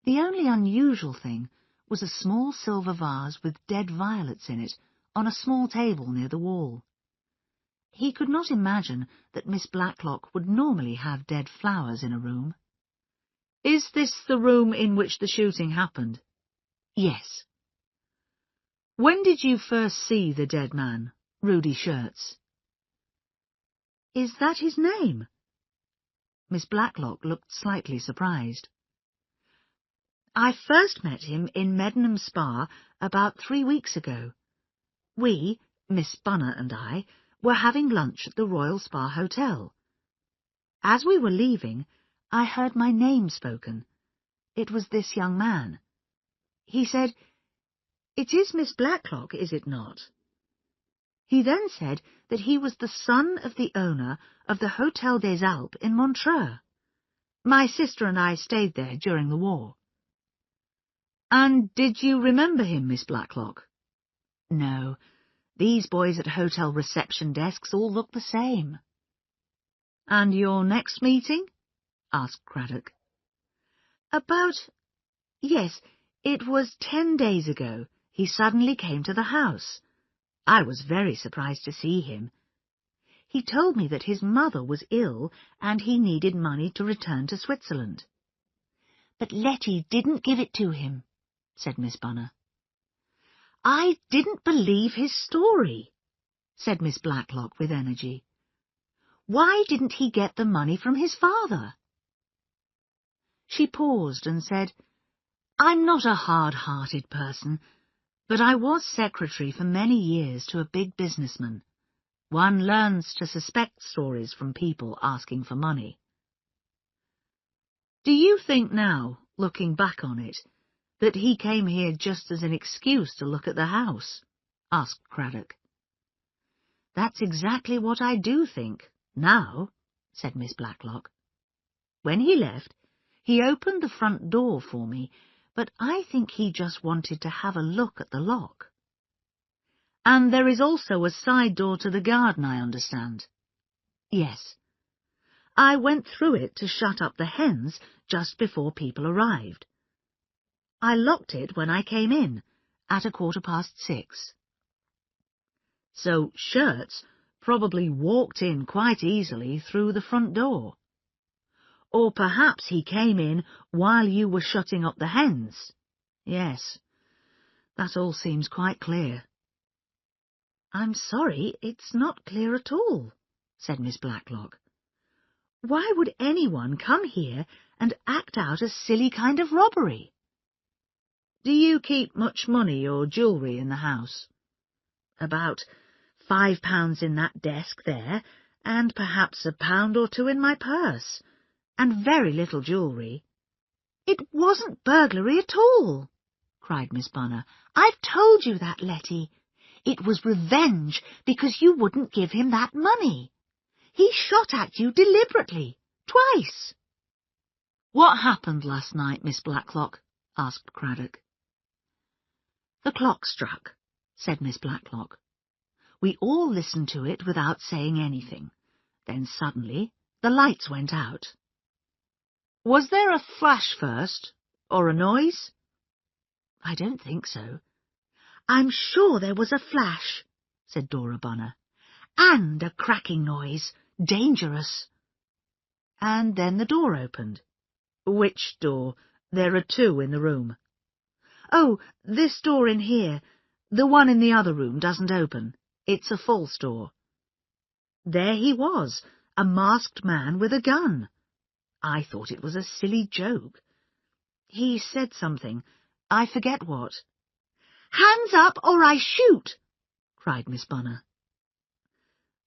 The only unusual thing was a small silver vase with dead violets in it on a small table near the wall. He could not imagine that Miss Blacklock would normally have dead flowers in a room. "Is this the room in which the shooting happened?" "Yes." "When did you first see the dead man, Rudy Shirts?" "Is that his name?" Miss Blacklock looked slightly surprised. "I first met him in Medmenham Spa about 3 weeks ago. We, Miss Bunner and I, were having lunch at the Royal Spa Hotel. As we were leaving, I heard my name spoken. It was this young man. He said, 'It is Miss Blacklock, is it not?' He then said that he was the son of the owner of the Hotel des Alpes in Montreux. My sister and I stayed there during the war." "And did you remember him, Miss Blacklock?" "No. These boys at hotel reception desks all look the same." "And your next meeting?" asked Craddock. Yes, it was 10 days ago. He suddenly came to the house. I was very surprised to see him. He told me that his mother was ill and he needed money to return to Switzerland." "But Letty didn't give it to him," said Miss Bunner. "I didn't believe his story," said Miss Blacklock with energy. "Why didn't he get the money from his father?" She paused and said, "I'm not a hard-hearted person, but I was secretary for many years to a big businessman. One learns to suspect stories from people asking for money." Do you think now, looking back on it, that he came here just as an excuse to look at the house? Asked Craddock. That's exactly what I do think, now, said Miss Blacklock. When he left, he opened the front door for me, but I think he just wanted to have a look at the lock. And there is also a side door to the garden, I understand. Yes. I went through it to shut up the hens just before people arrived. I locked it when I came in, at 6:15. So Shirts probably walked in quite easily through the front door. Or perhaps he came in while you were shutting up the hens. Yes, that all seems quite clear. I'm sorry, it's not clear at all, said Miss Blacklock. Why would anyone come here and act out a silly kind of robbery? Do you keep much money or jewellery in the house? About £5 in that desk there, and perhaps £1 or 2 in my purse, and very little jewellery. It wasn't burglary at all, cried Miss Bunner. I've told you that, Letty. It was revenge because you wouldn't give him that money. He shot at you deliberately, twice. What happened last night, Miss Blacklock? Asked Craddock. The clock struck, said Miss Blacklock. We all listened to it without saying anything. Then suddenly the lights went out. Was there a flash first, or a noise? I don't think so. I'm sure there was a flash, said Dora Bunner, and a cracking noise, dangerous. And then the door opened. Which door? There are 2 in the room. Oh, this door in here. The one in the other room doesn't open. It's a false door. There he was, a masked man with a gun. I thought it was a silly joke. He said something. I forget what. Hands up or I shoot, cried Miss Bunner.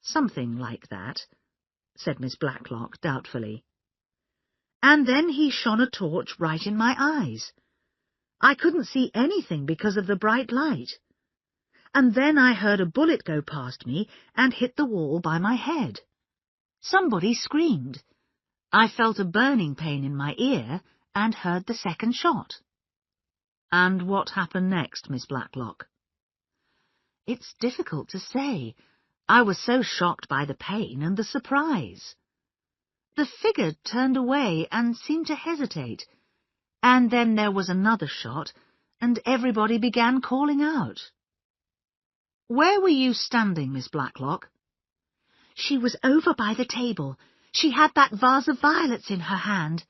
Something like that, said Miss Blacklock doubtfully. And then he shone a torch right in my eyes. I couldn't see anything because of the bright light. And then I heard a bullet go past me and hit the wall by my head. Somebody screamed. I felt a burning pain in my ear and heard the second shot. And what happened next, Miss Blacklock? It's difficult to say. I was so shocked by the pain and the surprise. The figure turned away and seemed to hesitate, and then there was another shot, and everybody began calling out. Where were you standing, Miss Blacklock? She was over by the table. She had that vase of violets in her hand,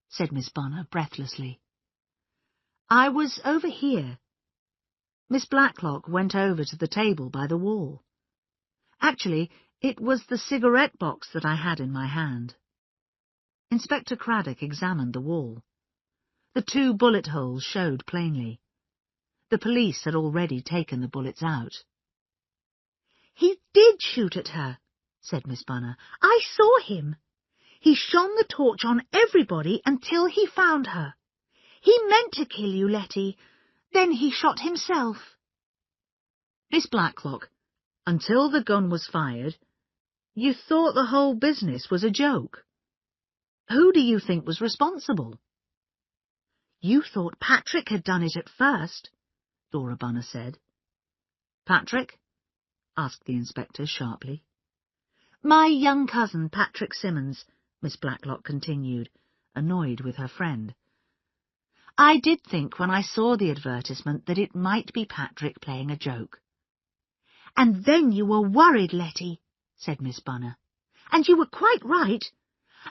said Miss Bunner breathlessly. I was over here. Miss Blacklock went over to the table by the wall. Actually, it was the cigarette box that I had in my hand. Inspector Craddock examined the wall. The 2 bullet holes showed plainly. The police had already taken the bullets out. He did shoot at her, said Miss Bunner. I saw him. He shone the torch on everybody until he found her. He meant to kill you, Letty. Then he shot himself. Miss Blacklock, until the gun was fired, you thought the whole business was a joke. Who do you think was responsible? You thought Patrick had done it at first, Dora Bunner said. Patrick? Asked the inspector sharply. My young cousin, Patrick Simmons, Miss Blacklock continued, annoyed with her friend. I did think when I saw the advertisement that it might be Patrick playing a joke. And then you were worried, Letty, said Miss Bunner. And you were quite right.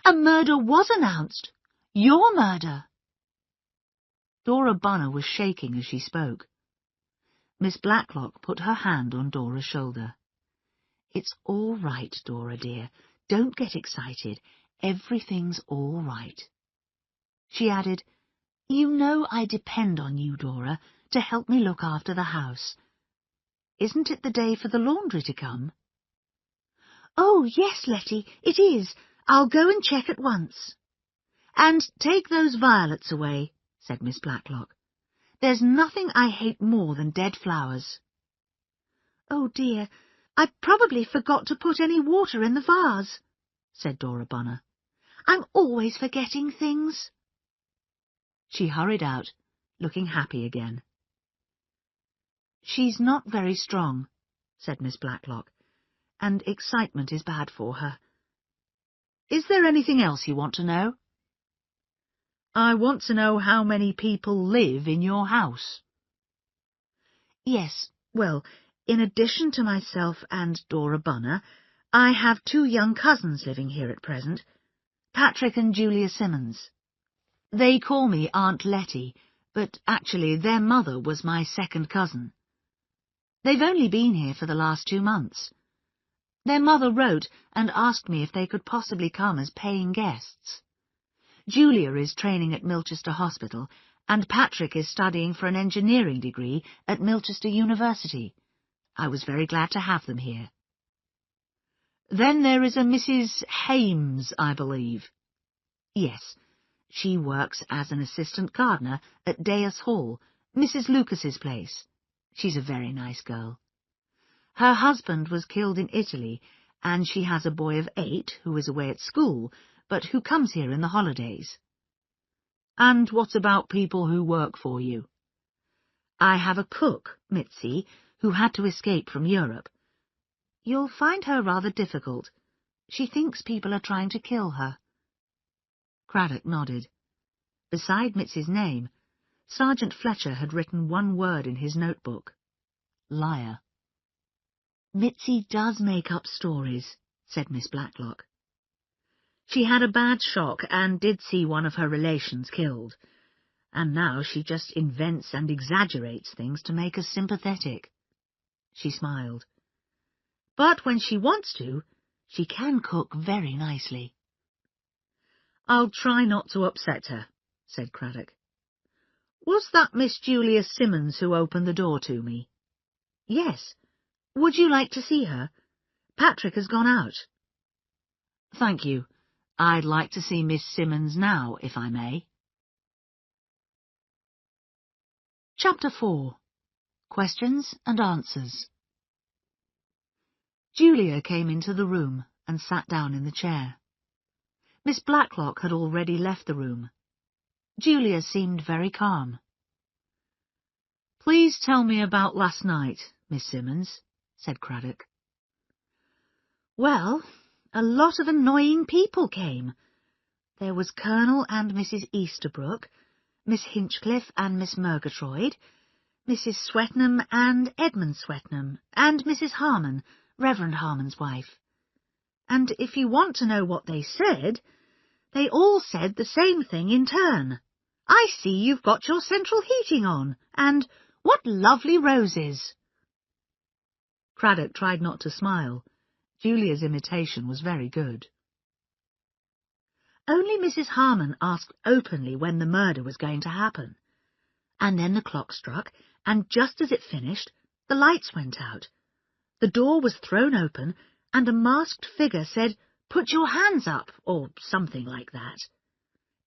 A murder was announced. Your murder. Dora Bunner was shaking as she spoke. Miss Blacklock put her hand on Dora's shoulder. It's all right, Dora dear. Don't get excited. Everything's all right. She added, You know I depend on you, Dora, to help me look after the house. Isn't it the day for the laundry to come? Oh, yes, Letty, it is. I'll go and check at once. "And take those violets away," said Miss Blacklock. "There's nothing I hate more than dead flowers." "Oh dear, I probably forgot to put any water in the vase," said Dora Bunner. "I'm always forgetting things." She hurried out, looking happy again. "She's not very strong," said Miss Blacklock, "and excitement is bad for her. Is there anything else you want to know?" "I want to know how many people live in your house." "Yes, well, in addition to myself and Dora Bunner, I have 2 young cousins living here at present, Patrick and Julia Simmons. They call me Aunt Letty, but actually their mother was my second cousin. They've only been here for the last 2 months. Their mother wrote and asked me if they could possibly come as paying guests. Julia is training at Milchester Hospital, and Patrick is studying for an engineering degree at Milchester University. I was very glad to have them here." "Then there is a Mrs. Hames, I believe." "Yes, she works as an assistant gardener at Deas Hall, Mrs. Lucas's place. She's a very nice girl. Her husband was killed in Italy, and she has a boy of 8 who is away at school, but who comes here in the holidays." "And what about people who work for you?" "I have a cook, Mitzi, who had to escape from Europe. You'll find her rather difficult. She thinks people are trying to kill her." Craddock nodded. Beside Mitzi's name, Sergeant Fletcher had written one word in his notebook: liar. "Mitzi does make up stories," said Miss Blacklock. "She had a bad shock and did see one of her relations killed, and now she just invents and exaggerates things to make us sympathetic." She smiled. "But when she wants to, she can cook very nicely." "I'll try not to upset her," said Craddock. "Was that Miss Julia Simmons who opened the door to me?" "Yes. Would you like to see her? Patrick has gone out." "Thank you. I'd like to see Miss Simmons now, if I may." Chapter 4. Questions and Answers. Julia came into the room and sat down in the chair. Miss Blacklock had already left the room. Julia seemed very calm. "Please tell me about last night, Miss Simmons," said Craddock. "Well, a lot of annoying people came. There was Colonel and Mrs. Easterbrook, Miss Hinchcliffe and Miss Murgatroyd, Mrs. Swetnam and Edmund Swetnam, and Mrs. Harmon, Reverend Harmon's wife. And if you want to know what they all said the same thing in turn. 'I see you've got your central heating on,' and 'what lovely roses.'" Craddock tried not to smile. Julia's imitation was very good. "Only Mrs. Harmon asked openly when the murder was going to happen. And then the clock struck, and just as it finished, the lights went out. The door was thrown open, and a masked figure said, 'Put your hands up,' or something like that.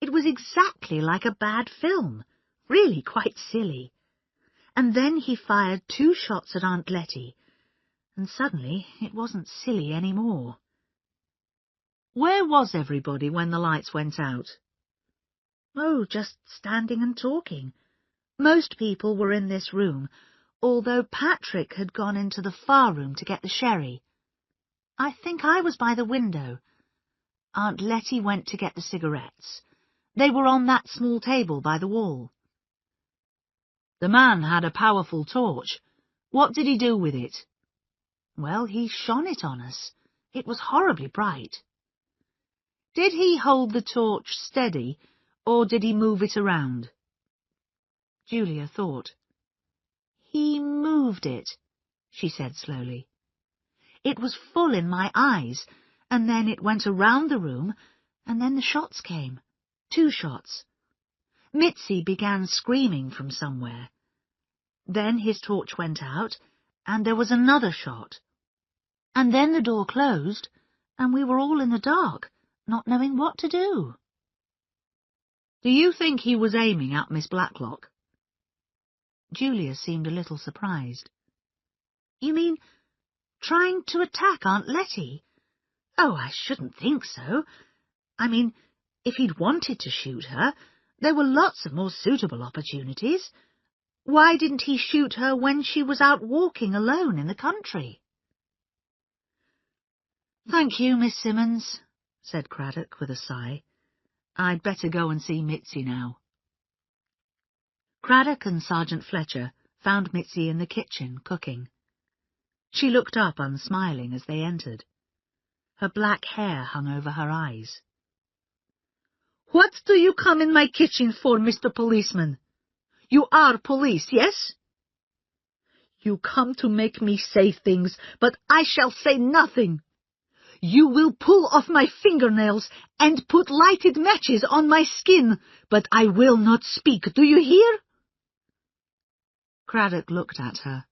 It was exactly like a bad film, really quite silly. And then he fired 2 shots at Aunt Letty, and suddenly it wasn't silly any more." "Where was everybody when the lights went out?" "Oh, just standing and talking. Most people were in this room, although Patrick had gone into the far room to get the sherry. I think I was by the window. Aunt Letty went to get the cigarettes. They were on that small table by the wall." "The man had a powerful torch. What did he do with it?" "Well, he shone it on us. It was horribly bright." "Did he hold the torch steady, or did he move it around?" Julia thought. "He moved it," she said slowly. "It was full in my eyes, and then it went around the room, and then the shots came. 2 shots. Mitzi began screaming from somewhere. Then his torch went out, and there was another shot. And then the door closed, and we were all in the dark, not knowing what to do." Do you think he was aiming at Miss Blacklock? Julia seemed a little surprised. You mean trying to attack Aunt Letty? Oh, I shouldn't think so. I mean, if he'd wanted to shoot her, there were lots of more suitable opportunities. Why didn't he shoot her when she was out walking alone in the country? Thank you, Miss Simmons, said Craddock with a sigh. I'd better go and see Mitzi now. Craddock and Sergeant Fletcher found Mitzi in the kitchen, cooking. She looked up unsmiling as they entered. Her black hair hung over her eyes. What do you come in my kitchen for, Mr. Policeman? You are police, yes? You come to make me say things, but I shall say nothing. You will pull off my fingernails and put lighted matches on my skin, but I will not speak, do you hear? Craddock looked at her.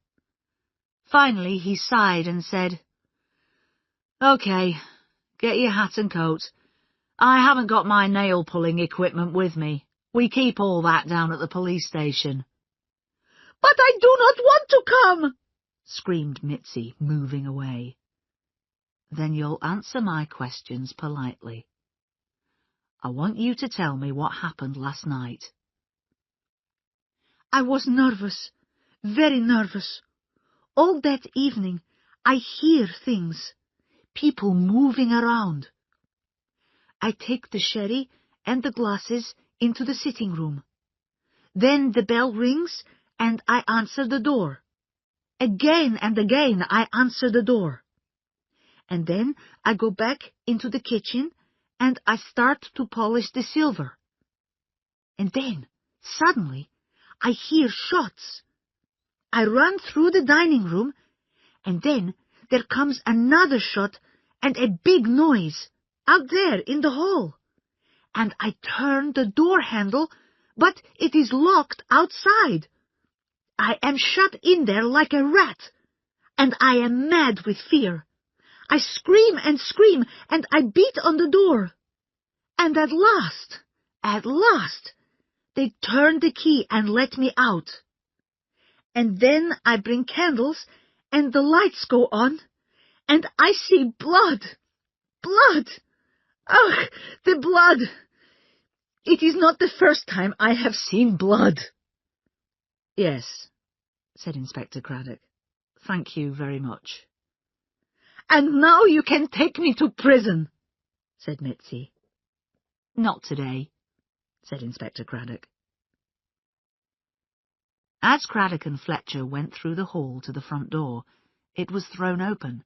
Finally he sighed and said, OK, get your hat and coat. I haven't got my nail-pulling equipment with me. We keep all that down at the police station. But I do not want to come, screamed Mitzi, moving away. Then you'll answer my questions politely. I want you to tell me what happened last night. I was nervous, very nervous. All that evening I hear things, people moving around. I take the sherry and the glasses into the sitting room. Then the bell rings and I answer the door. Again and again I answer the door. And then I go back into the kitchen and I start to polish the silver. And then, suddenly, I hear shots. I run through the dining room, and then there comes another shot and a big noise out there in the hall. And I turn the door handle, but it is locked outside. I am shut in there like a rat, and I am mad with fear. I scream, and I beat on the door. And at last, they turn the key and let me out. And then I bring candles, and the lights go on, and I see blood. Blood! Ugh, the blood! It is not the first time I have seen blood. Yes, said Inspector Craddock. Thank you very much. And now you can take me to prison, said Mitzi. Not today, said Inspector Craddock. As Craddock and Fletcher went through the hall to the front door, it was thrown open.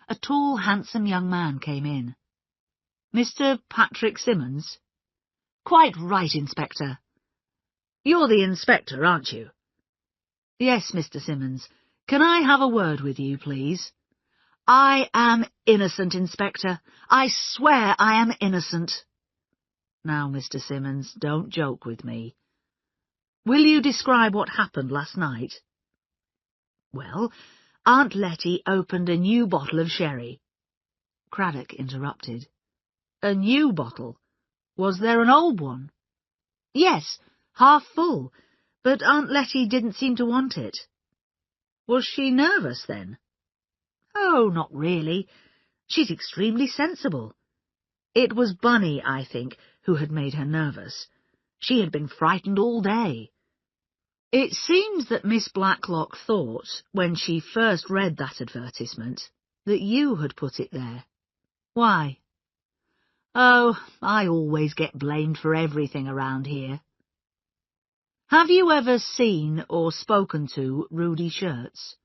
A tall, handsome young man came in. Mr. Patrick Simmons? Quite right, Inspector. You're the inspector, aren't you? Yes, Mr. Simmons. Can I have a word with you, please? I am innocent, Inspector. I swear I am innocent. Now, Mr. Simmons, don't joke with me. Will you describe what happened last night? Well, Aunt Letty opened a new bottle of sherry. Craddock interrupted. A new bottle? Was there an old one? Yes, half full, but Aunt Letty didn't seem to want it. Was she nervous then? Oh, not really. She's extremely sensible. It was Bunny, I think, who had made her nervous. She had been frightened all day. It seems that Miss Blacklock thought, when she first read that advertisement, that you had put it there. Why? Oh, I always get blamed for everything around here. Have you ever seen or spoken to Rudy Shirts?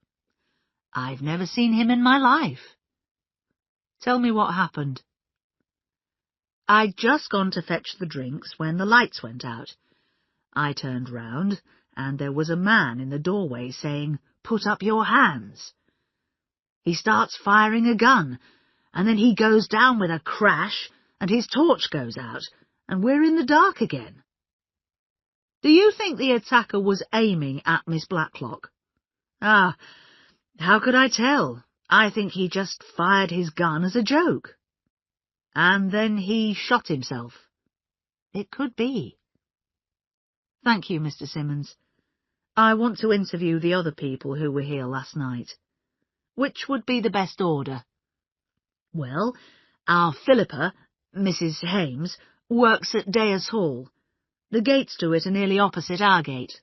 I've never seen him in my life. Tell me what happened. I'd just gone to fetch the drinks when the lights went out. I turned round, and there was a man in the doorway saying, "Put up your hands." He starts firing a gun, and then he goes down with a crash, and his torch goes out, and we're in the dark again. Do you think the attacker was aiming at Miss Blacklock? Ah, how could I tell? I think he just fired his gun as a joke. And then he shot himself. It could be. Thank you, Mr. Simmons. I want to interview the other people who were here last night. Which would be the best order? Well, our Philippa, Mrs. Hames, works at Deyers Hall. The gates to it are nearly opposite our gate.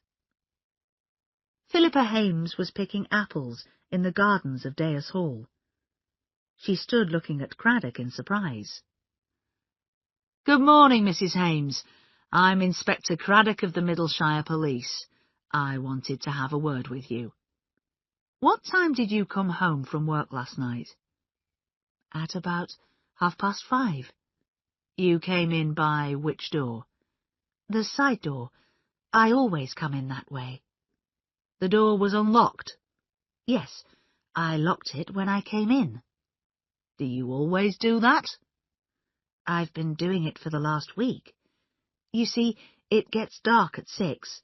Philippa Hames was picking apples in the gardens of Deyers Hall. She stood looking at Craddock in surprise. Good morning, Mrs. Hames. I'm Inspector Craddock of the Middleshire Police. I wanted to have a word with you. What time did you come home from work last night? At about 5:30. You came in by which door? The side door. I always come in that way. The door was unlocked? Yes, I locked it when I came in. Do you always do that? I've been doing it for the last week. You see, it gets dark at 6.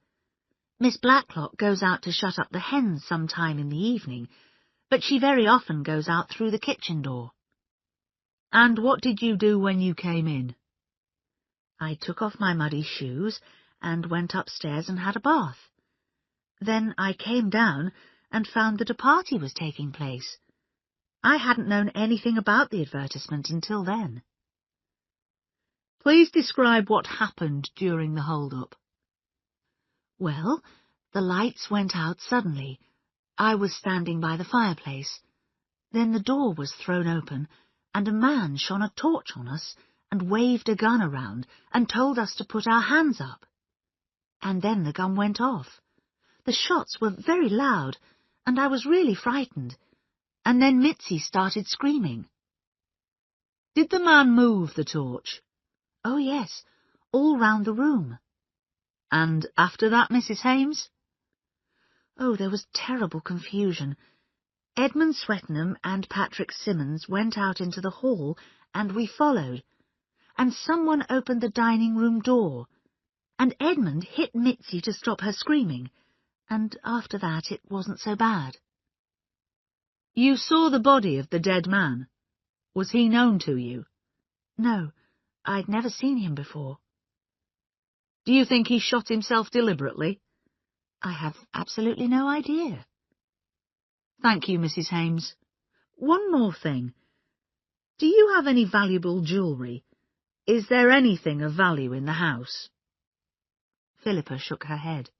Miss Blacklock goes out to shut up the hens sometime in the evening, but she very often goes out through the kitchen door. And what did you do when you came in? I took off my muddy shoes and went upstairs and had a bath. Then I came down and found that a party was taking place. I hadn't known anything about the advertisement until then. Please describe what happened during the hold-up. Well, the lights went out suddenly. I was standing by the fireplace. Then the door was thrown open, and a man shone a torch on us and waved a gun around and told us to put our hands up. And then the gun went off. The shots were very loud, and I was really frightened. And then Mitzi started screaming. Did the man move the torch? Oh, yes, all round the room. And after that, Mrs. Hames? Oh, there was terrible confusion. Edmund Swetnam and Patrick Simmons went out into the hall, and we followed. And someone opened the dining-room door, and Edmund hit Mitzi to stop her screaming, and after that it wasn't so bad. You saw the body of the dead man. Was he known to you? No, I'd never seen him before. Do you think he shot himself deliberately? I have absolutely no idea. Thank you, Mrs. Hames. One more thing. Do you have any valuable jewellery? Is there anything of value in the house? Philippa shook her head.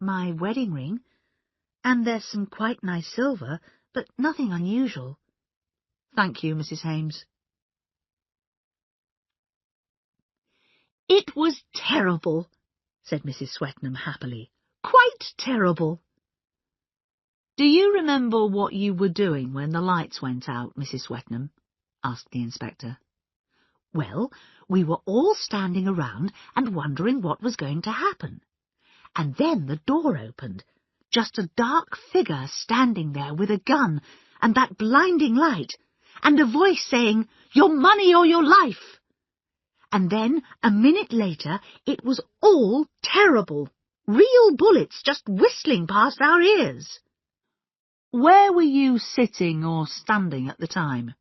My wedding ring, and there's some quite nice silver, but nothing unusual. Thank you, Mrs. Hames. It was terrible, said Mrs. Swetnam happily. Quite terrible. Do you remember what you were doing when the lights went out, Mrs. Swetnam? Asked the inspector. Well, we were all standing around and wondering what was going to happen. And then the door opened. Just a dark figure standing there with a gun and that blinding light, and a voice saying, "Your money or your life!" And then, a minute later, it was all terrible. Real bullets just whistling past our ears. Where were you sitting or standing at the time?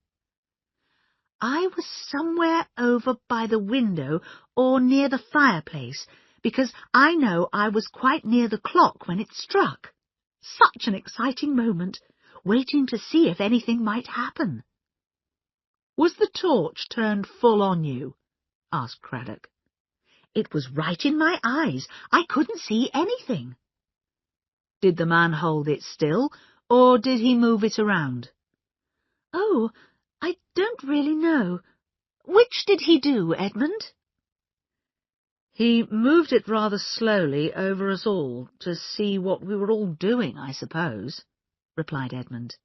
I was somewhere over by the window or near the fireplace, because I know I was quite near the clock when it struck. Such an exciting moment, waiting to see if anything might happen. Was the torch turned full on you? Asked Craddock. It was right in my eyes. I couldn't see anything. Did the man hold it still, or did he move it around? Oh, I don't really know. Which did he do, Edmund? He moved it rather slowly over us all, to see what we were all doing, I suppose, replied Edmund.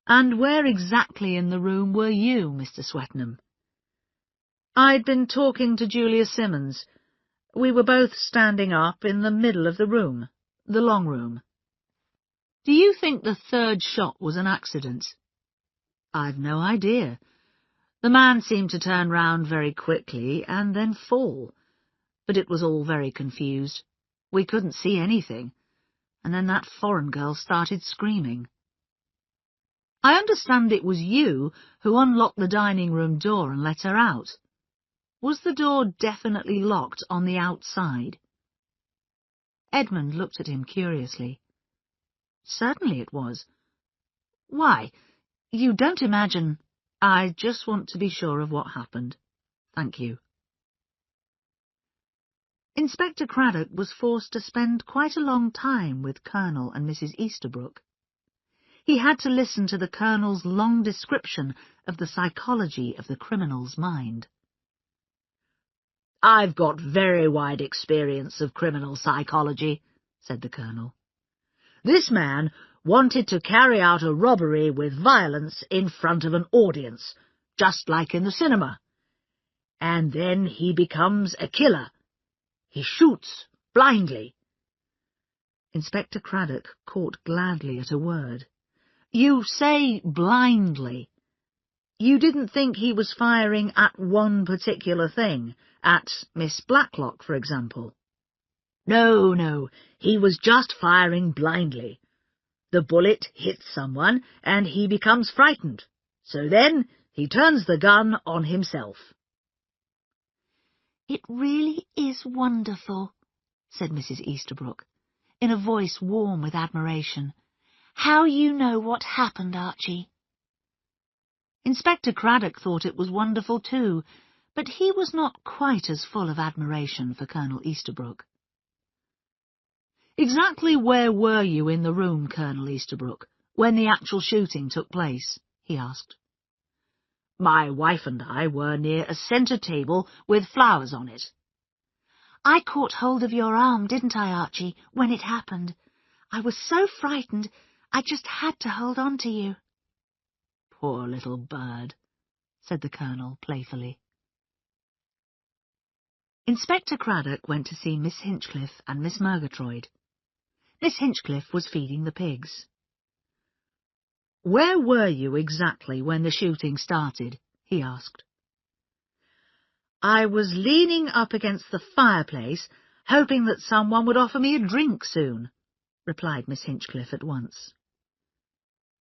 And where exactly in the room were you, Mr. Swetnam? I'd been talking to Julia Simmons. We were both standing up in the middle of the room, the long room. Do you think the third shot was an accident? I've no idea. The man seemed to turn round very quickly and then fall, but it was all very confused. We couldn't see anything, and then that foreign girl started screaming. I understand it was you who unlocked the dining-room door and let her out. Was the door definitely locked on the outside? Edmund looked at him curiously. Certainly it was. Why, you don't imagine... I just want to be sure of what happened. Thank you. Inspector Craddock was forced to spend quite a long time with Colonel and Mrs. Easterbrook. He had to listen to the Colonel's long description of the psychology of the criminal's mind. "I've got very wide experience of criminal psychology," said the Colonel. "This man wanted to carry out a robbery with violence in front of an audience, just like in the cinema. And then he becomes a killer. He shoots blindly." Inspector Craddock caught gladly at a word. "You say blindly. You didn't think he was firing at one particular thing, at Miss Blacklock, for example?" No, he was just firing blindly. The bullet hits someone, and he becomes frightened. So then he turns the gun on himself." "It really is wonderful," said Mrs. Easterbrook, in a voice warm with admiration. "How you know what happened, Archie." Inspector Craddock thought it was wonderful too, but he was not quite as full of admiration for Colonel Easterbrook. "Exactly where were you in the room, Colonel Easterbrook, when the actual shooting took place?" he asked. "My wife and I were near a centre table with flowers on it." "I caught hold of your arm, didn't I, Archie, when it happened? I was so frightened, I just had to hold on to you." "Poor little bird," said the Colonel playfully. Inspector Craddock went to see Miss Hinchcliffe and Miss Murgatroyd. Miss Hinchcliffe was feeding the pigs. "Where were you exactly when the shooting started?" he asked. "I was leaning up against the fireplace, hoping that someone would offer me a drink soon," replied Miss Hinchcliffe at once.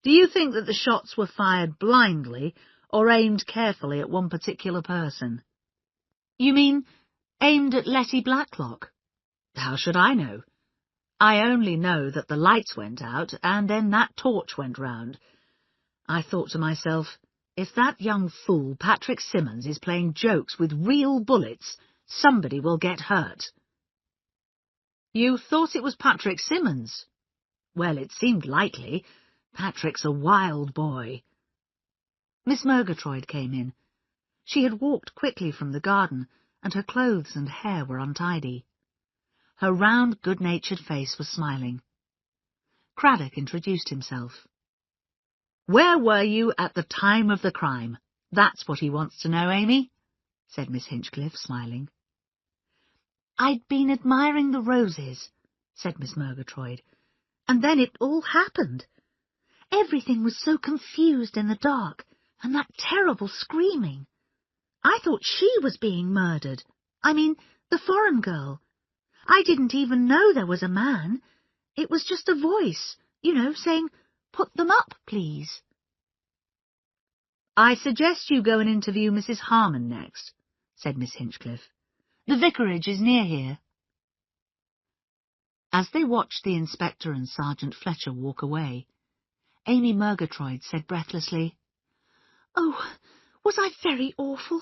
"Do you think that the shots were fired blindly or aimed carefully at one particular person?" "You mean aimed at Letty Blacklock?" "How should I know? I only know that the lights went out and then that torch went round. I thought to myself, if that young fool Patrick Simmons is playing jokes with real bullets, somebody will get hurt." "You thought it was Patrick Simmons?" "Well, it seemed likely. Patrick's a wild boy." Miss Murgatroyd came in. She had walked quickly from the garden, and her clothes and hair were untidy. Her round, good-natured face was smiling. Craddock introduced himself. "Where were you at the time of the crime? That's what he wants to know, Amy," said Miss Hinchcliffe, smiling. "I'd been admiring the roses," said Miss Murgatroyd, "and then it all happened. Everything was so confused in the dark, and that terrible screaming. I thought she was being murdered. I mean, the foreign girl. I didn't even know there was a man. It was just a voice, saying, 'Put them up, please.'" "I suggest you go and interview Mrs. Harmon next," said Miss Hinchcliffe. "The vicarage is near here." As they watched the inspector and Sergeant Fletcher walk away, Amy Murgatroyd said breathlessly, "Oh, was I very awful?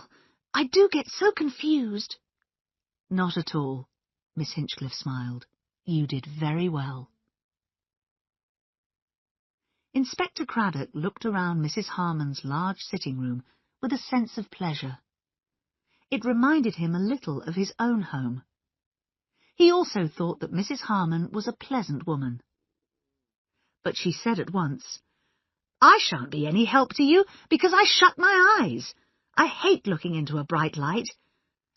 I do get so confused." "Not at all," Miss Hinchcliffe smiled. "You did very well." Inspector Craddock looked around Mrs. Harmon's large sitting-room with a sense of pleasure. It reminded him a little of his own home. He also thought that Mrs. Harmon was a pleasant woman. But she said at once, "I shan't be any help to you because I shut my eyes. I hate looking into a bright light.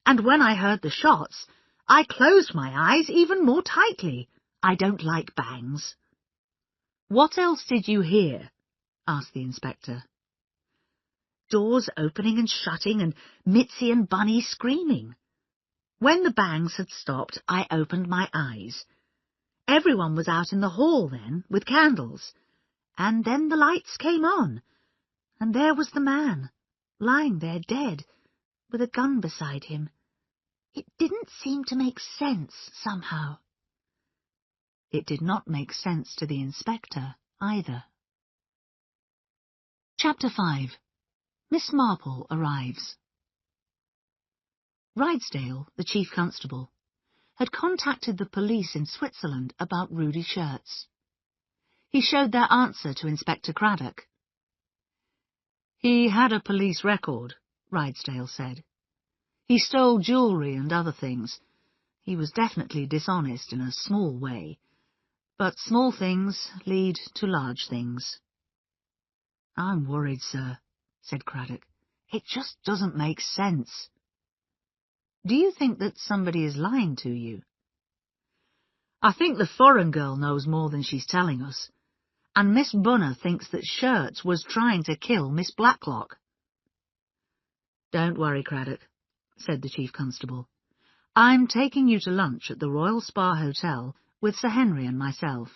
And when I heard the shots, I closed my eyes even more tightly. I don't like bangs." "What else did you hear?" asked the inspector. "Doors opening and shutting, and Mitzi and Bunny screaming. When the bangs had stopped, I opened my eyes. Everyone was out in the hall then, with candles. And then the lights came on, and there was the man, lying there dead, with a gun beside him. It didn't seem to make sense, somehow. It did not make sense to the inspector, either. Chapter 5. Miss Marple arrives. Rydesdale, the chief constable, had contacted the police in Switzerland about Rudy Shirts. He showed their answer to Inspector Craddock. He had a police record, Rydesdale said. He stole jewellery and other things. He was definitely dishonest in a small way. But small things lead to large things. I'm worried, sir, said Craddock. It just doesn't make sense. Do you think that somebody is lying to you? I think the foreign girl knows more than she's telling us, and Miss Bunner thinks that Shirts was trying to kill Miss Blacklock. Don't worry, Craddock, said the chief constable. I'm taking you to lunch at the Royal Spa Hotel with Sir Henry and myself.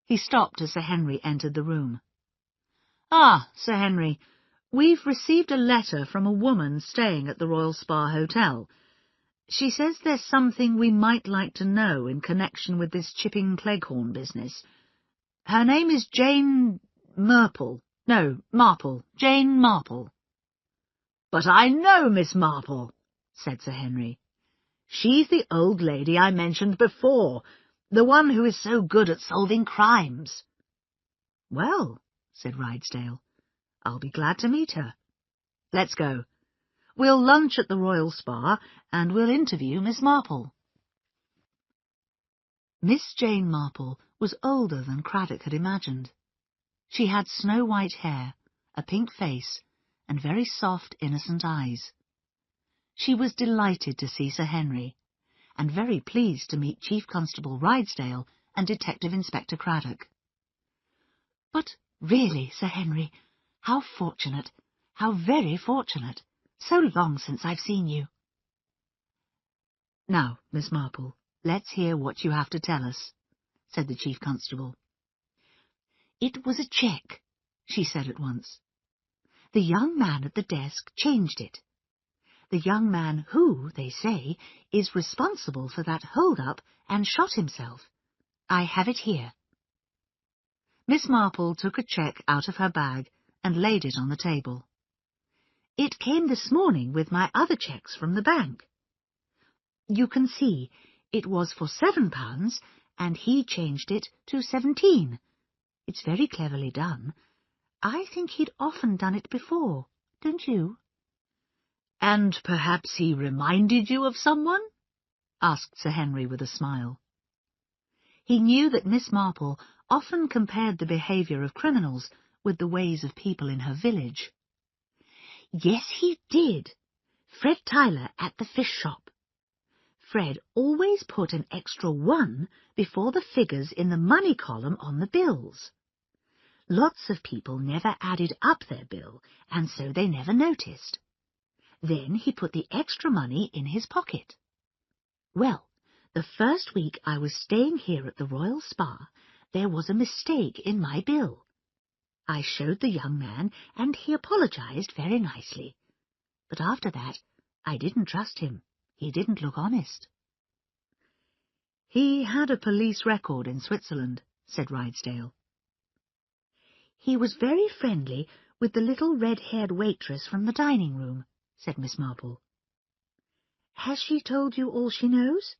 He stopped as Sir Henry entered the room. Ah, Sir Henry, we've received a letter from a woman staying at the Royal Spa Hotel. She says there's something we might like to know in connection with this Chipping Cleghorn business. Her name is Jane Marple. Jane Marple. But I know Miss Marple, said Sir Henry. She's the old lady I mentioned before, the one who is so good at solving crimes. Well, said Rydesdale, I'll be glad to meet her. Let's go. We'll lunch at the Royal Spa, and we'll interview Miss Marple. Miss Jane Marple was older than Craddock had imagined. She had snow-white hair, a pink face, and very soft, innocent eyes. She was delighted to see Sir Henry, and very pleased to meet Chief Constable Rydesdale and Detective Inspector Craddock. But really, Sir Henry, how fortunate, how very fortunate. So long since I've seen you. Now, Miss Marple, let's hear what you have to tell us, said the Chief Constable. It was a cheque, she said at once. The young man at the desk changed it. The young man who, they say, is responsible for that hold-up and shot himself. I have it here. Miss Marple took a cheque out of her bag and laid it on the table. It came this morning with my other cheques from the bank. You can see it was for £7, and he changed it to 17. It's very cleverly done. I think he'd often done it before, don't you? And perhaps he reminded you of someone? Asked Sir Henry with a smile. He knew that Miss Marple often compared the behaviour of criminals with the ways of people in her village. Yes, he did. Fred Tyler at the fish shop. Fred always put an extra 1 before the figures in the money column on the bills. Lots of people never added up their bill, and so they never noticed. Then he put the extra money in his pocket. Well, the first week I was staying here at the Royal Spa, there was a mistake in my bill. I showed the young man, and he apologized very nicely. But after that, I didn't trust him. He didn't look honest. He had a police record in Switzerland, said Rydesdale. He was very friendly with the little red-haired waitress from the dining room, said Miss Marple. Has she told you all she knows?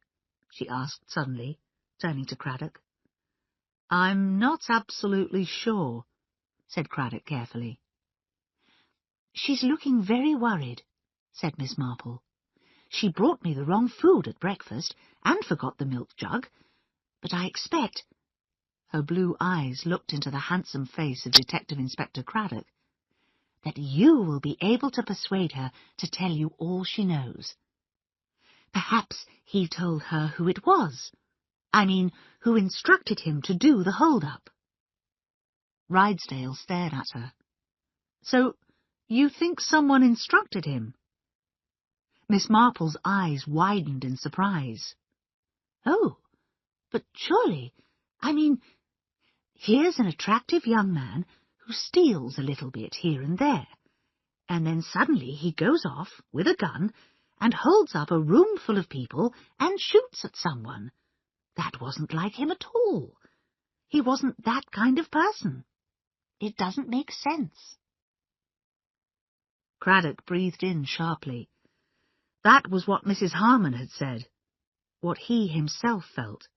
She asked suddenly, turning to Craddock. I'm not absolutely sure, said Craddock carefully. She's looking very worried, said Miss Marple. She brought me the wrong food at breakfast and forgot the milk jug, but I expect— her blue eyes looked into the handsome face of Detective Inspector Craddock— that you will be able to persuade her to tell you all she knows. Perhaps he told her who it was. I mean, who instructed him to do the hold-up. Rydesdale stared at her. So, you think someone instructed him? Miss Marple's eyes widened in surprise. Oh, but surely, I mean, here's an attractive young man who steals a little bit here and there, and then suddenly he goes off with a gun and holds up a room full of people and shoots at someone. That wasn't like him at all. He wasn't that kind of person. It doesn't make sense." Craddock breathed in sharply. That was what Mrs. Harmon had said, what he himself felt.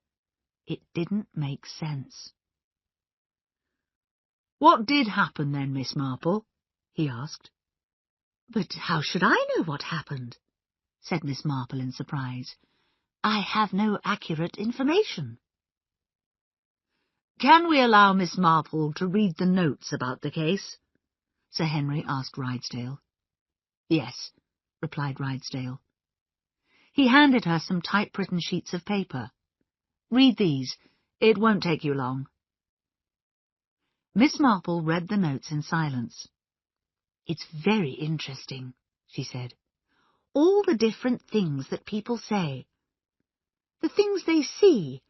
It didn't make sense. "What did happen then, Miss Marple?" he asked. "But how should I know what happened?" said Miss Marple in surprise. "I have no accurate information." "Can we allow Miss Marple to read the notes about the case?" Sir Henry asked Rydesdale. "Yes," replied Rydesdale. He handed her some typewritten sheets of paper. "Read these. It won't take you long." Miss Marple read the notes in silence. "It's very interesting," she said. "All the different things that people say. The things they see,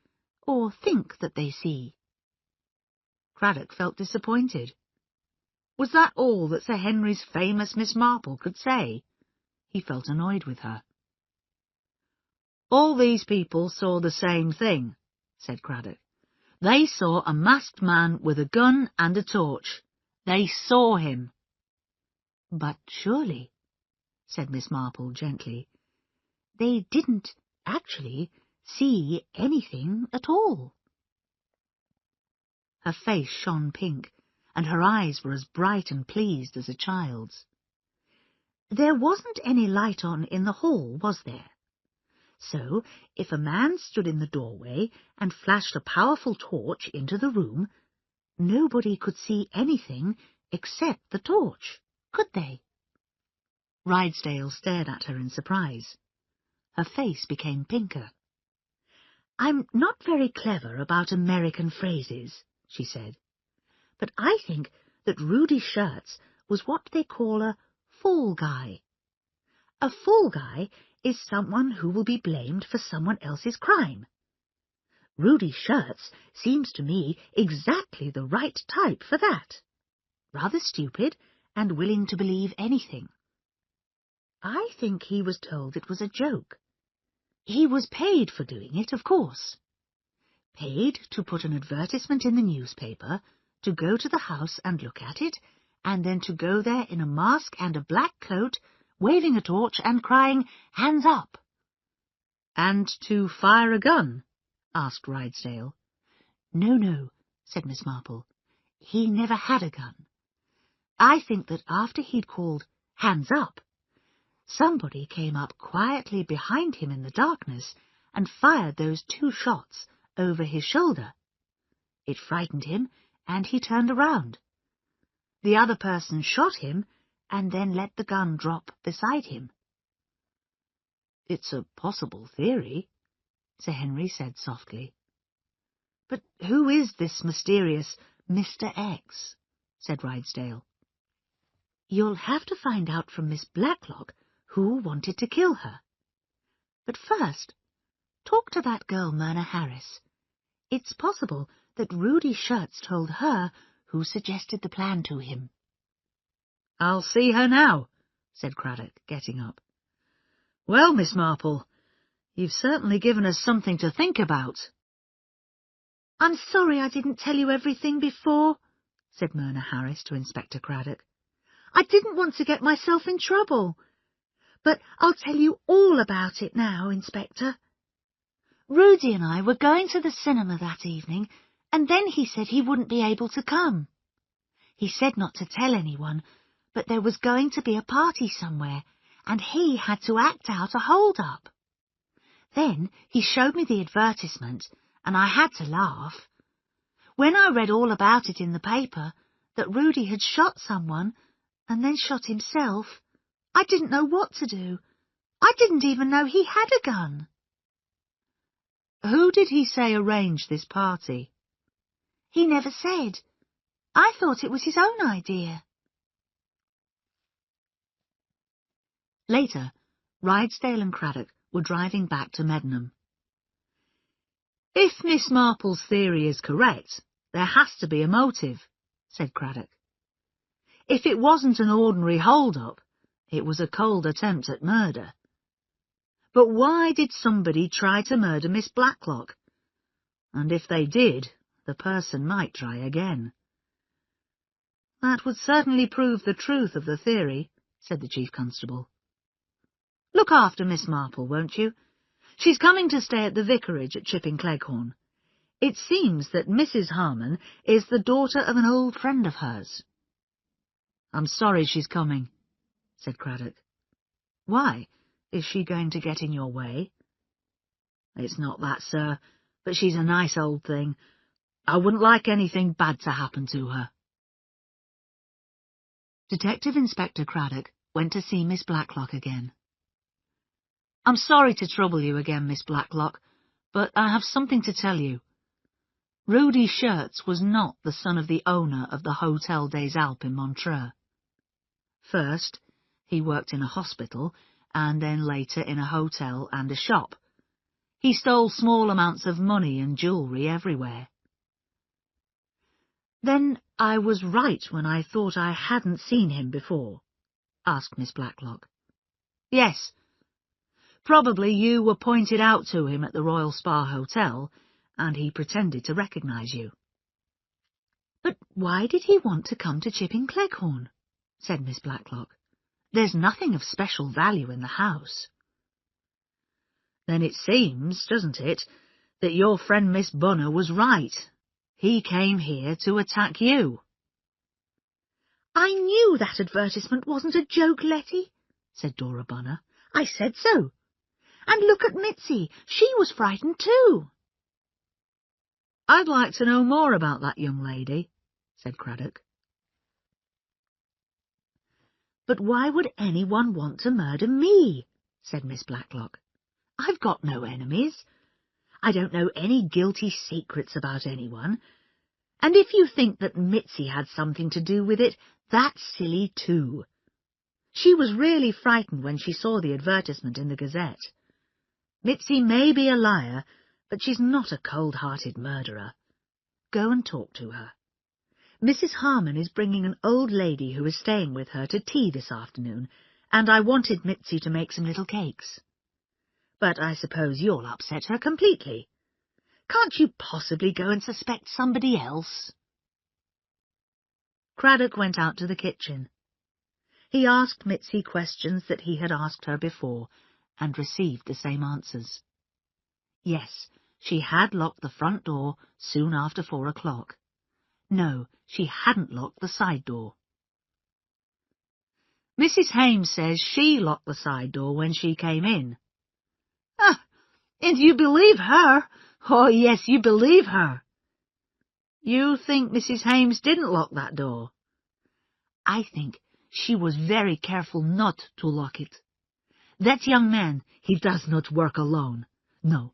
or think that they see." Craddock felt disappointed. Was that all that Sir Henry's famous Miss Marple could say? He felt annoyed with her. "All these people saw the same thing," said Craddock. "They saw a masked man with a gun and a torch. They saw him." "But surely," said Miss Marple gently, "they didn't actually see anything at all." Her face shone pink, and her eyes were as bright and pleased as a child's. "There wasn't any light on in the hall, was there? So, if a man stood in the doorway and flashed a powerful torch into the room, nobody could see anything except the torch, could they?" Rydesdale stared at her in surprise. Her face became pinker. "I'm not very clever about American phrases," she said, "but I think that Rudy Shirts was what they call a fall guy. A fall guy is someone who will be blamed for someone else's crime. Rudy Shirts seems to me exactly the right type for that. Rather stupid and willing to believe anything. I think he was told it was a joke. He was paid for doing it, of course. Paid to put an advertisement in the newspaper, to go to the house and look at it, and then to go there in a mask and a black coat, waving a torch and crying, 'Hands up!'" "And to fire a gun?" asked Rydesdale. No, said Miss Marple. He never had a gun. I think that after he'd called, 'Hands up!' somebody came up quietly behind him in the darkness and fired those 2 shots over his shoulder. It frightened him, and he turned around. The other person shot him, and then let the gun drop beside him." "It's a possible theory," Sir Henry said softly. "But who is this mysterious Mr. X?" said Rydesdale. "You'll have to find out from Miss Blacklock who wanted to kill her. But first, talk to that girl Myrna Harris. It's possible that Rudy Shirts told her who suggested the plan to him." "I'll see her now," said Craddock, getting up. "Well, Miss Marple, you've certainly given us something to think about." "I'm sorry I didn't tell you everything before," said Myrna Harris to Inspector Craddock. "I didn't want to get myself in trouble. But I'll tell you all about it now, Inspector. Rudy and I were going to the cinema that evening, and then he said he wouldn't be able to come. He said not to tell anyone, but there was going to be a party somewhere, and he had to act out a hold-up. Then he showed me the advertisement, and I had to laugh. When I read all about it in the paper, that Rudy had shot someone, and then shot himself, I didn't know what to do. I didn't even know he had a gun." "Who did he say arranged this party?" "He never said. I thought it was his own idea." Later, Rydesdale and Craddock were driving back to Meddenham. "If Miss Marple's theory is correct, there has to be a motive," said Craddock. If it wasn't an ordinary hold-up, it was a cold attempt at murder. But why did somebody try to murder Miss Blacklock? And if they did, the person might try again. That would certainly prove the truth of the theory, said the Chief Constable. Look after Miss Marple, won't you? She's coming to stay at the vicarage at Chipping Cleghorn. It seems that Mrs. Harmon is the daughter of an old friend of hers. I'm sorry she's coming, said Craddock. Why? Is she going to get in your way? It's not that, sir, but she's a nice old thing. I wouldn't like anything bad to happen to her. Detective Inspector Craddock went to see Miss Blacklock again. I'm sorry to trouble you again, Miss Blacklock, but I have something to tell you. Rudi Schertz was not the son of the owner of the Hotel des Alpes in Montreux. First, he worked in a hospital, and then later in a hotel and a shop. He stole small amounts of money and jewellery everywhere. Then I was right when I thought I hadn't seen him before, asked Miss Blacklock. Yes. Probably you were pointed out to him at the Royal Spa Hotel, and he pretended to recognise you. But why did he want to come to Chipping Cleghorn? Said Miss Blacklock. There's nothing of special value in the house. Then it seems, doesn't it, that your friend Miss Bunner was right. He came here to attack you. I knew that advertisement wasn't a joke, Letty, said Dora Bunner. I said so. And look at Mitzi. She was frightened too. I'd like to know more about that young lady, said Craddock. But why would anyone want to murder me? Said Miss Blacklock. I've got no enemies. I don't know any guilty secrets about anyone. And if you think that Mitzi had something to do with it, that's silly too. She was really frightened when she saw the advertisement in the Gazette. Mitzi may be a liar, but she's not a cold-hearted murderer. Go and talk to her. Mrs. Harmon is bringing an old lady who is staying with her to tea this afternoon, and I wanted Mitzi to make some little cakes. But I suppose you'll upset her completely. Can't you possibly go and suspect somebody else? Craddock went out to the kitchen. He asked Mitzi questions that he had asked her before, and received the same answers. Yes, she had locked the front door soon after 4 o'clock. No, she hadn't locked the side door. Mrs. Hames says she locked the side door when she came in. Ah, and you believe her? Oh, yes, you believe her. You think Mrs. Hames didn't lock that door? I think she was very careful not to lock it. That young man, he does not work alone. No,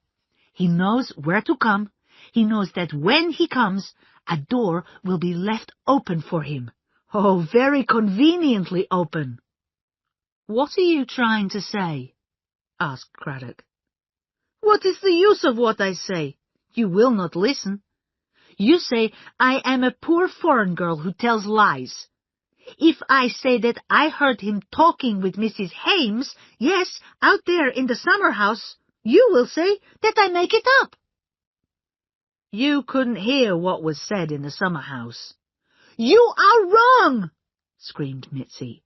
he knows where to come. He knows that when he comes, a door will be left open for him. Oh, very conveniently open. What are you trying to say? Asked Craddock. What is the use of what I say? You will not listen. You say I am a poor foreign girl who tells lies. If I say that I heard him talking with Mrs. Hames, yes, out there in the summer house, you will say that I make it up. You couldn't hear what was said in the summer house. You are wrong, screamed Mitzi.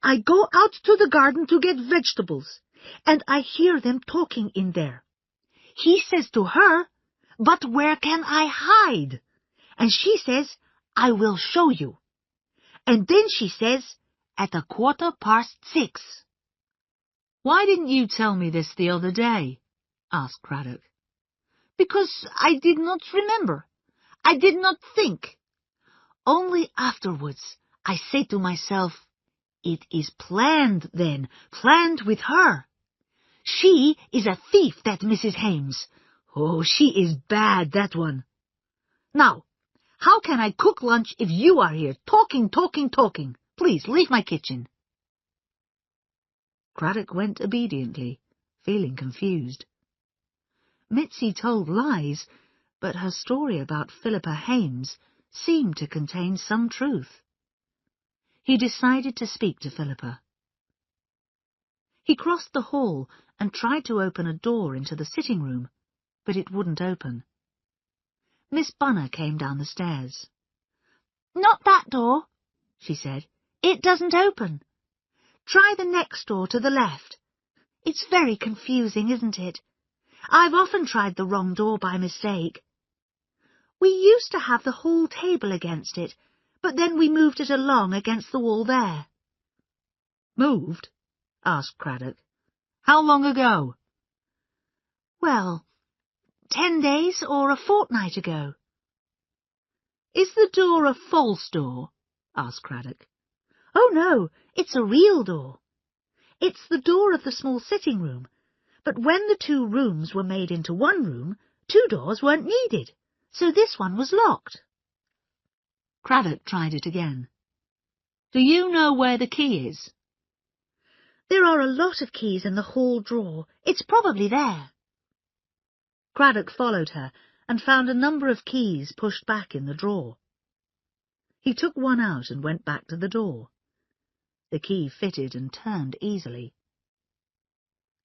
I go out to the garden to get vegetables, and I hear them talking in there. He says to her, "But where can I hide?" And she says, "I will show you." And then she says, "At 6:15." Why didn't you tell me this the other day? Asked Craddock. Because I did not remember. I did not think. Only afterwards I say to myself, it is planned then, planned with her. She is a thief, that Mrs. Hames. Oh, she is bad, that one. Now, how can I cook lunch if you are here talking? Please, leave my kitchen. Craddock went obediently, feeling confused. Mitzi told lies, but her story about Philippa Hames seemed to contain some truth. He decided to speak to Philippa. He crossed the hall and tried to open a door into the sitting room, but it wouldn't open. Miss Bunner came down the stairs. "Not that door," she said. "It doesn't open. Try the next door to the left. It's very confusing, isn't it? I've often tried the wrong door by mistake. We used to have the hall table against it, but then we moved it along against the wall there." "Moved?" asked Craddock. "How long ago?" "Well, 10 days or a fortnight ago." "Is the door a false door?" asked Craddock. "Oh, no, it's a real door. It's the door of the small sitting room, but when the 2 rooms were made into 1 room, 2 doors weren't needed, so this one was locked." Craddock tried it again. "Do you know where the key is?" "There are a lot of keys in the hall drawer. It's probably there." Craddock followed her and found a number of keys pushed back in the drawer. He took one out and went back to the door. The key fitted and turned easily.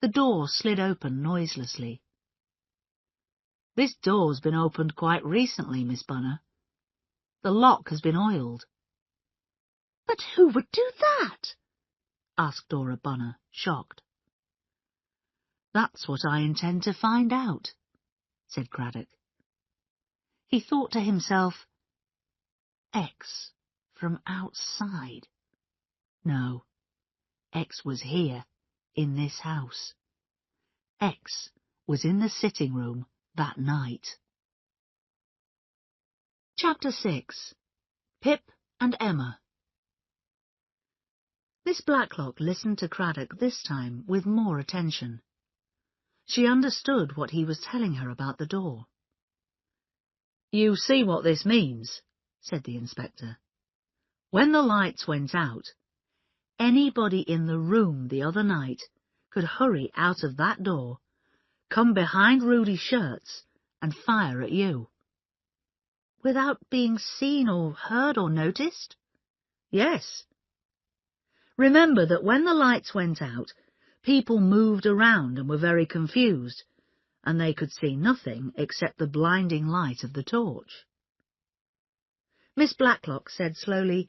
The door slid open noiselessly. "This door's been opened quite recently, Miss Bunner. The lock has been oiled." "But who would do that?" asked Dora Bunner, shocked. "That's what I intend to find out," said Craddock. He thought to himself, X from outside. No, X was here, in this house. X was in the sitting room that night. Chapter 6. Pip and Emma. Miss Blacklock listened to Craddock this time with more attention. She understood what he was telling her about the door. "You see what this means," said the inspector. "When the lights went out, anybody in the room the other night could hurry out of that door, come behind Rudy's shirts, and fire at you." "Without being seen or heard or noticed?" "Yes. Remember that when the lights went out, people moved around and were very confused, and they could see nothing except the blinding light of the torch." Miss Blacklock said slowly,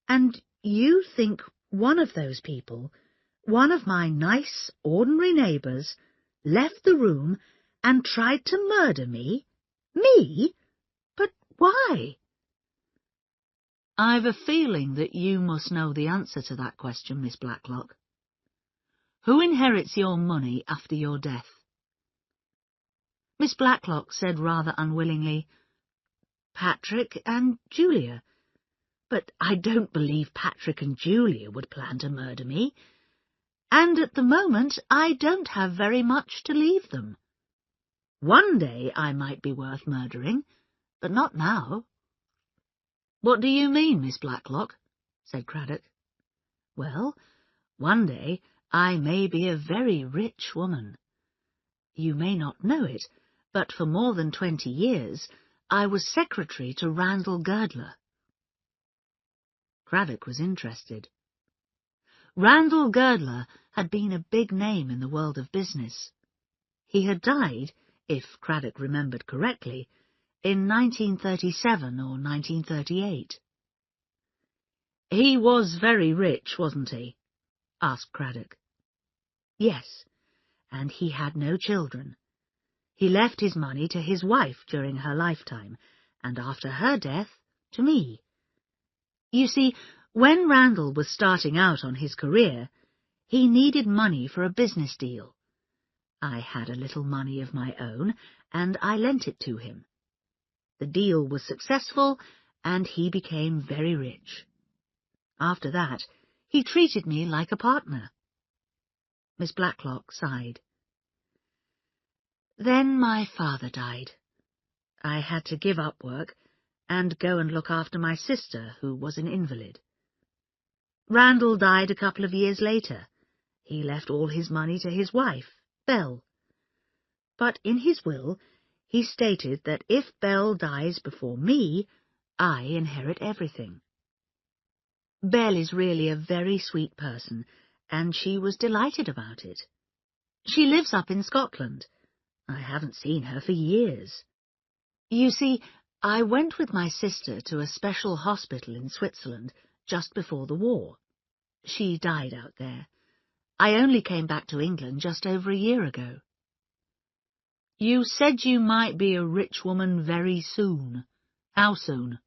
"And you think one of those people, one of my nice, ordinary neighbours, left the room and tried to murder me? Me? But why?" "I've a feeling that you must know the answer to that question, Miss Blacklock. Who inherits your money after your death?" Miss Blacklock said rather unwillingly, "Patrick and Julia. But I don't believe Patrick and Julia would plan to murder me. And at the moment I don't have very much to leave them. One day I might be worth murdering, but not now." "What do you mean, Miss Blacklock?" said Craddock. "Well, one day I may be a very rich woman. You may not know it, but for more than 20 years I was secretary to Randall Girdler." Craddock was interested. Randall Girdler had been a big name in the world of business. He had died, if Craddock remembered correctly, in 1937 or 1938. "He was very rich, wasn't he?" asked Craddock. "Yes, and he had no children. He left his money to his wife during her lifetime, and after her death, to me. You see, when Randall was starting out on his career, he needed money for a business deal. I had a little money of my own, and I lent it to him. The deal was successful, and he became very rich. After that, he treated me like a partner." Miss Blacklock sighed. "Then my father died. I had to give up work and go and look after my sister, who was an invalid. Randall died a couple of years later. He left all his money to his wife, Belle. But in his will, he stated that if Belle dies before me, I inherit everything. Belle is really a very sweet person, and she was delighted about it. She lives up in Scotland. I haven't seen her for years. You see, I went with my sister to a special hospital in Switzerland just before the war. She died out there. I only came back to England just over a year ago. You said you might be a rich woman very soon. How soon?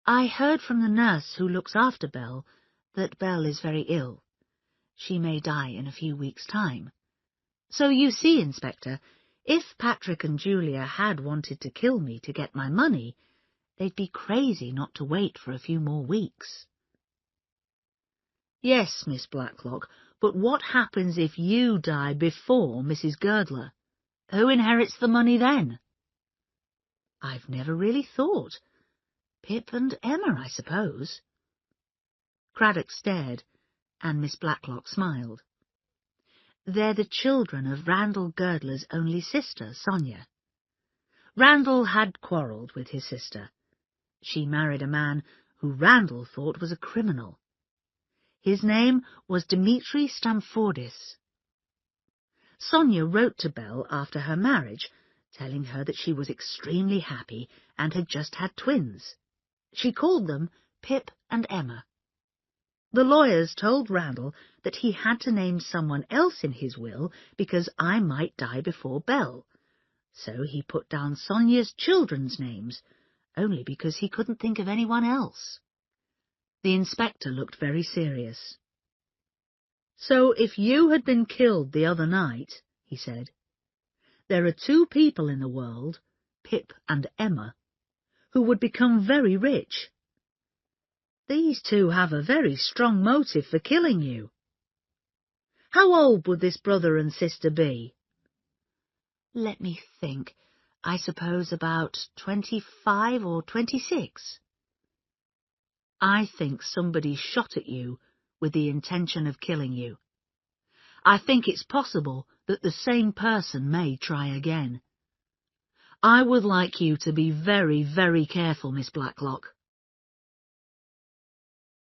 I heard from the nurse who looks after Belle that Belle is very ill. She may die in a few weeks' time. So you see, Inspector, if Patrick and Julia had wanted to kill me to get my money, they'd be crazy not to wait for a few more weeks. Yes, Miss Blacklock, but what happens if you die before Mrs. Girdler? Who inherits the money then? I've never really thought. Pip and Emma, I suppose. Craddock stared, and Miss Blacklock smiled. They're the children of Randall Girdler's only sister, Sonia. Randall had quarrelled with his sister. She married a man who Randall thought was a criminal. His name was Dmitri Stamfordis. Sonia wrote to Belle after her marriage, telling her that she was extremely happy and had just had twins. She called them Pip and Emma. The lawyers told Randall that he had to name someone else in his will because I might die before Belle. So he put down Sonia's children's names, only because he couldn't think of anyone else. The inspector looked very serious. So if you had been killed the other night, he said, there are two people in the world, Pip and Emma, who would become very rich. These two have a very strong motive for killing you. How old would this brother and sister be? Let me think. I suppose about 25 or 26. I think somebody shot at you with the intention of killing you. I think it's possible that the same person may try again. I would like you to be very, very careful, Miss Blacklock.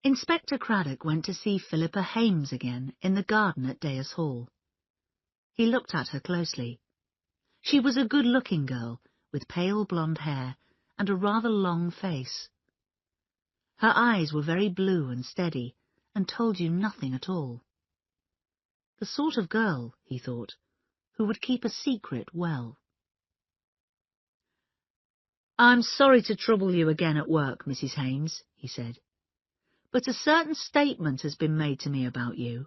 Inspector Craddock went to see Philippa Hames again in the garden at Deas Hall. He looked at her closely. She was a good-looking girl, with pale blonde hair and a rather long face. Her eyes were very blue and steady, and told you nothing at all. The sort of girl, he thought, who would keep a secret well. I'm sorry to trouble you again at work, Mrs. Hames, he said, but a certain statement has been made to me about you.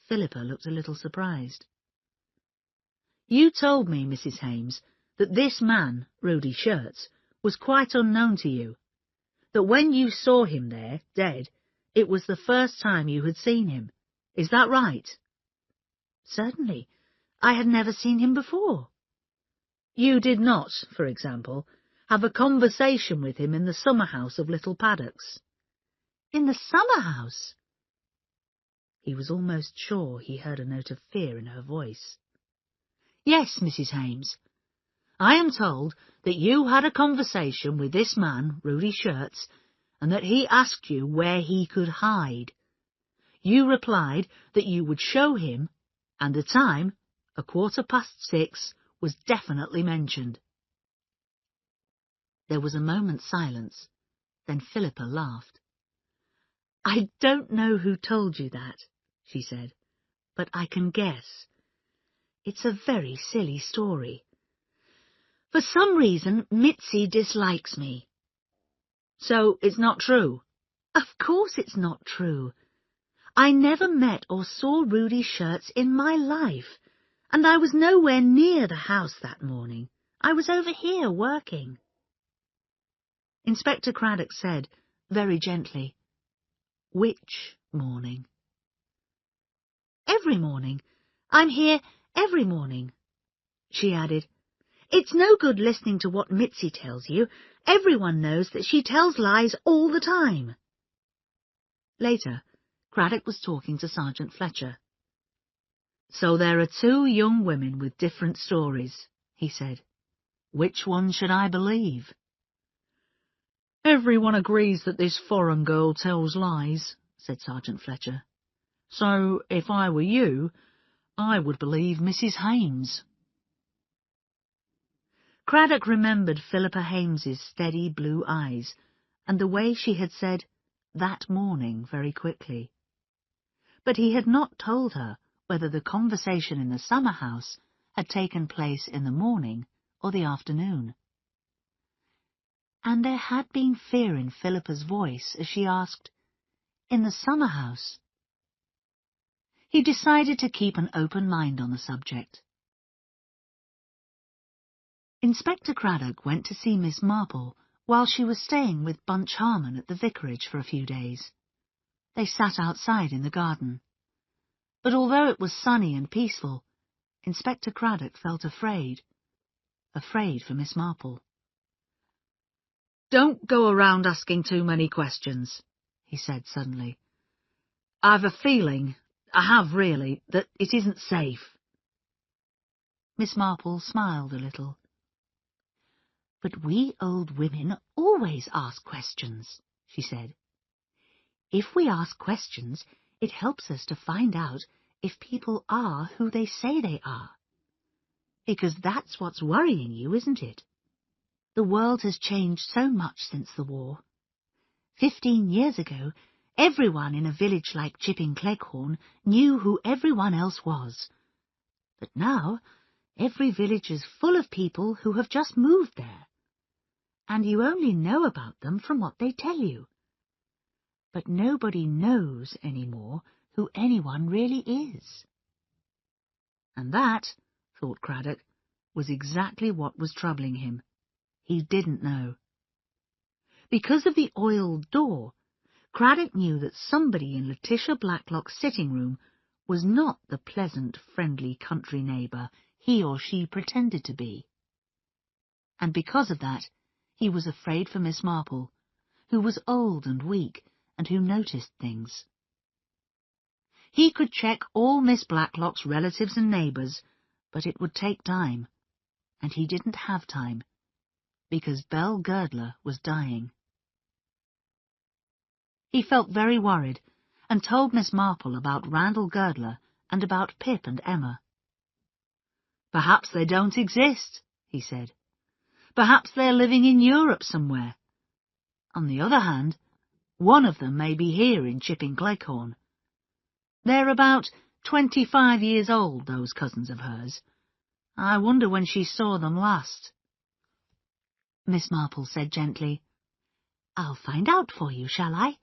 Philippa looked a little surprised. You told me, Mrs. Hames, that this man, Rudy Shirts, was quite unknown to you, that when you saw him there, dead, it was the first time you had seen him. Is that right? Certainly. I had never seen him before. You did not, for example, have a conversation with him in the summer-house of Little Paddocks. In the summer-house? He was almost sure he heard a note of fear in her voice. Yes, Mrs. Hames. I am told that you had a conversation with this man, Rudy Shirts, and that he asked you where he could hide. You replied that you would show him, and the time, 6:15, was definitely mentioned. There was a moment's silence. Then Philippa laughed. I don't know who told you that, she said, but I can guess. It's a very silly story. For some reason, Mitzi dislikes me. So it's not true? Of course it's not true. I never met or saw Rudy Shirts in my life, and I was nowhere near the house that morning. I was over here working. Inspector Craddock said, very gently, Which morning? Every morning. I'm here every morning. She added, It's no good listening to what Mitzi tells you. Everyone knows that she tells lies all the time. Later, Craddock was talking to Sergeant Fletcher. So there are two young women with different stories, he said. Which one should I believe? Everyone agrees that this foreign girl tells lies, said Sergeant Fletcher. So, if I were you, I would believe Mrs. Hames. Craddock remembered Philippa Hames's steady blue eyes, and the way she had said, "that morning," very quickly. But he had not told her whether the conversation in the summer house had taken place in the morning or the afternoon. And there had been fear in Philippa's voice as she asked, "In the summer house?" He decided to keep an open mind on the subject. Inspector Craddock went to see Miss Marple while she was staying with Bunch Harmon at the vicarage for a few days. They sat outside in the garden. But although it was sunny and peaceful, Inspector Craddock felt afraid for Miss Marple. "Don't go around asking too many questions," he said suddenly. "I've a feeling, I have really, that it isn't safe." Miss Marple smiled a little. "But we old women always ask questions," she said. "If we ask questions, it helps us to find out if people are who they say they are. Because that's what's worrying you, isn't it? The world has changed so much since the war. 15 years ago, everyone in a village like Chipping Cleghorn knew who everyone else was. But now, every village is full of people who have just moved there. And you only know about them from what they tell you. But nobody knows anymore who anyone really is." And that, thought Craddock, was exactly what was troubling him. He didn't know. Because of the oiled door, Craddock knew that somebody in Letitia Blacklock's sitting room was not the pleasant, friendly country neighbour he or she pretended to be. And because of that, he was afraid for Miss Marple, who was old and weak and who noticed things. He could check all Miss Blacklock's relatives and neighbours, but it would take time, and he didn't have time, because Belle Girdler was dying. He felt very worried, and told Miss Marple about Randall Girdler and about Pip and Emma. "Perhaps they don't exist," he said. "Perhaps they're living in Europe somewhere. On the other hand, one of them may be here in Chipping Cleghorn. They're about 25 years old, those cousins of hers. I wonder when she saw them last." Miss Marple said gently, "I'll find out for you, shall I?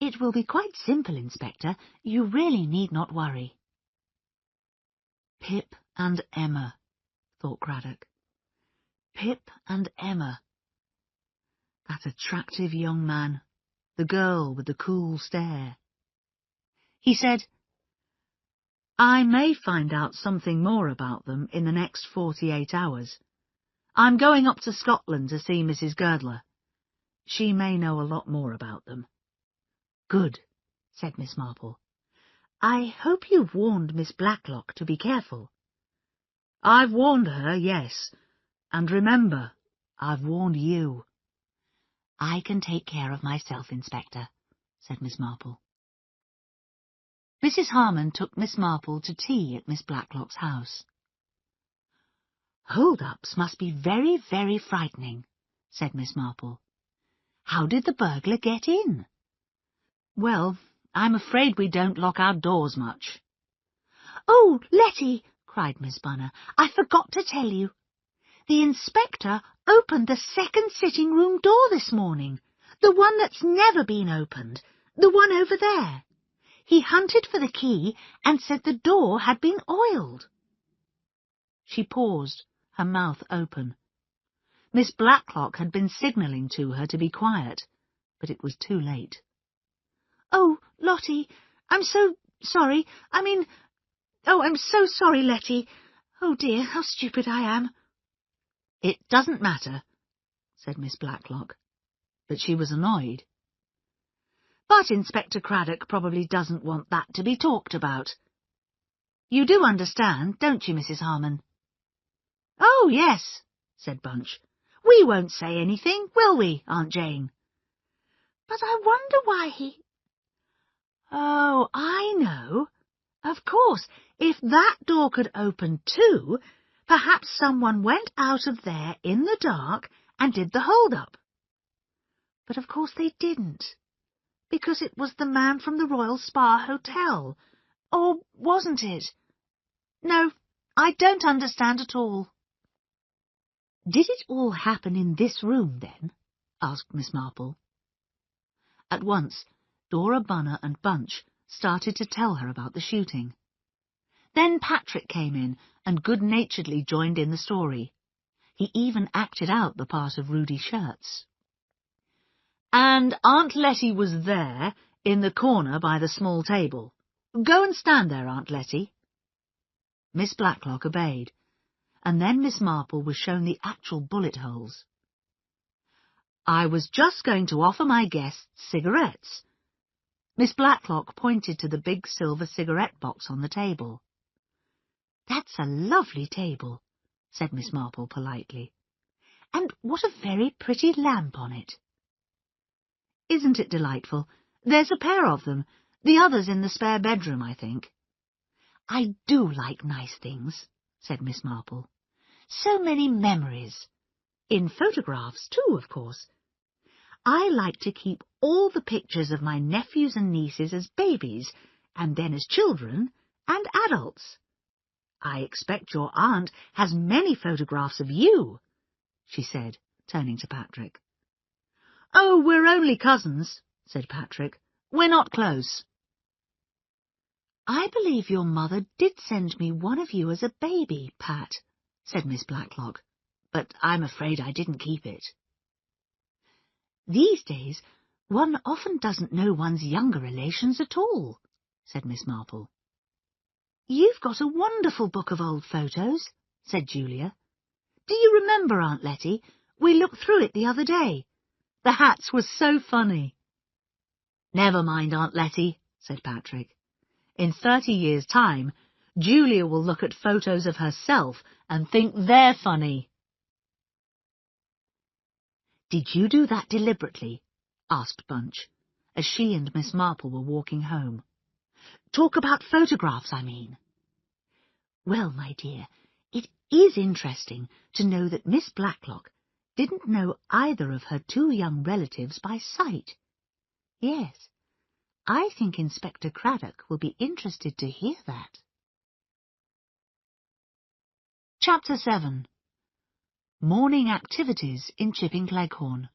It will be quite simple, Inspector. You really need not worry." Pip and Emma, thought Craddock. Pip and Emma. That attractive young man, the girl with the cool stare. He said, "I may find out something more about them in the next 48 hours. I'm going up to Scotland to see Mrs. Girdler. She may know a lot more about them." "Good," said Miss Marple. "I hope you've warned Miss Blacklock to be careful." "I've warned her, yes. And remember, I've warned you." "I can take care of myself, Inspector," said Miss Marple. Mrs. Harmon took Miss Marple to tea at Miss Blacklock's house. "Hold-ups must be very, very frightening," said Miss Marple. "How did the burglar get in?" "Well, I'm afraid we don't lock our doors much." "Oh, Letty," cried Miss Bunner, "I forgot to tell you. The inspector opened the second sitting-room door this morning, the one that's never been opened, the one over there. He hunted for the key and said the door had been oiled." She paused, her mouth open. Miss Blacklock had been signalling to her to be quiet, but it was too late. "Oh, Lottie, I'm so sorry. I'm so sorry, Letty. Oh dear, how stupid I am." "It doesn't matter," said Miss Blacklock, but she was annoyed. "But Inspector Craddock probably doesn't want that to be talked about. You do understand, don't you, Mrs. Harmon?" "Oh, yes," said Bunch. "We won't say anything, will we, Aunt Jane? But I wonder why he... Oh, I know. Of course, if that door could open too, perhaps someone went out of there in the dark and did the hold-up. But of course they didn't, because it was the man from the Royal Spa Hotel. Or wasn't it? No, I don't understand at all. Did it all happen in this room, then? Asked Miss Marple. At once, Dora, Bunner and Bunch started to tell her about the shooting. Then Patrick came in and good-naturedly joined in the story. He even acted out the part of Rudy Shirts. And Aunt Letty was there, in the corner by the small table. Go and stand there, Aunt Letty. Miss Blacklock obeyed, and then Miss Marple was shown the actual bullet holes. I was just going to offer my guests cigarettes. Miss Blacklock pointed to the big silver cigarette box on the table. That's a lovely table, said Miss Marple politely. And what a very pretty lamp on it. Isn't it delightful? There's a pair of them, the others in the spare bedroom, I think. I do like nice things, said Miss Marple. So many memories. In photographs, too, of course. I like to keep all the pictures of my nephews and nieces as babies, and then as children and adults. I expect your aunt has many photographs of you, she said, turning to Patrick. Oh, we're only cousins, said Patrick. We're not close. I believe your mother did send me one of you as a baby, Pat, said Miss Blacklock, but I'm afraid I didn't keep it. These days, one often doesn't know one's younger relations at all, said Miss Marple. You've got a wonderful book of old photos, said Julia. Do you remember, Aunt Letty? We looked through it the other day. The hats were so funny. Never mind, Aunt Letty, said Patrick. In 30 years' time, Julia will look at photos of herself and think they're funny. Did you do that deliberately? Asked Bunch, as she and Miss Marple were walking home. Talk about photographs, I mean. Well, my dear, it is interesting to know that Miss Blacklock didn't know either of her two young relatives by sight. Yes, I think Inspector Craddock will be interested to hear that. Chapter 7. Morning Activities in Chipping Cleghorn.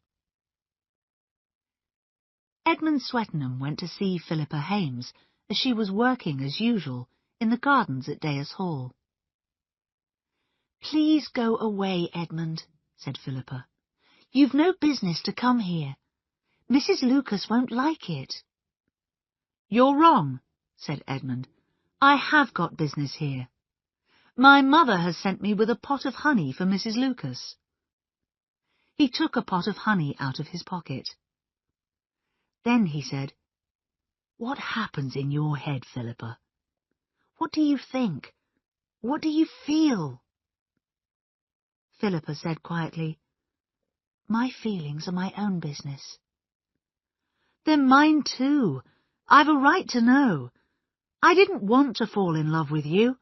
Edmund Swettenham went to see Philippa Hames as she was working as usual in the gardens at Deas Hall. Please go away, Edmund, said Philippa. You've no business to come here. Mrs. Lucas won't like it. You're wrong, said Edmund. I have got business here. My mother has sent me with a pot of honey for Mrs. Lucas. He took a pot of honey out of his pocket. Then he said, What happens in your head, Philippa? What do you think? What do you feel? Philippa said quietly, My feelings are my own business. They're mine too. I've a right to know. I didn't want to fall in love with you.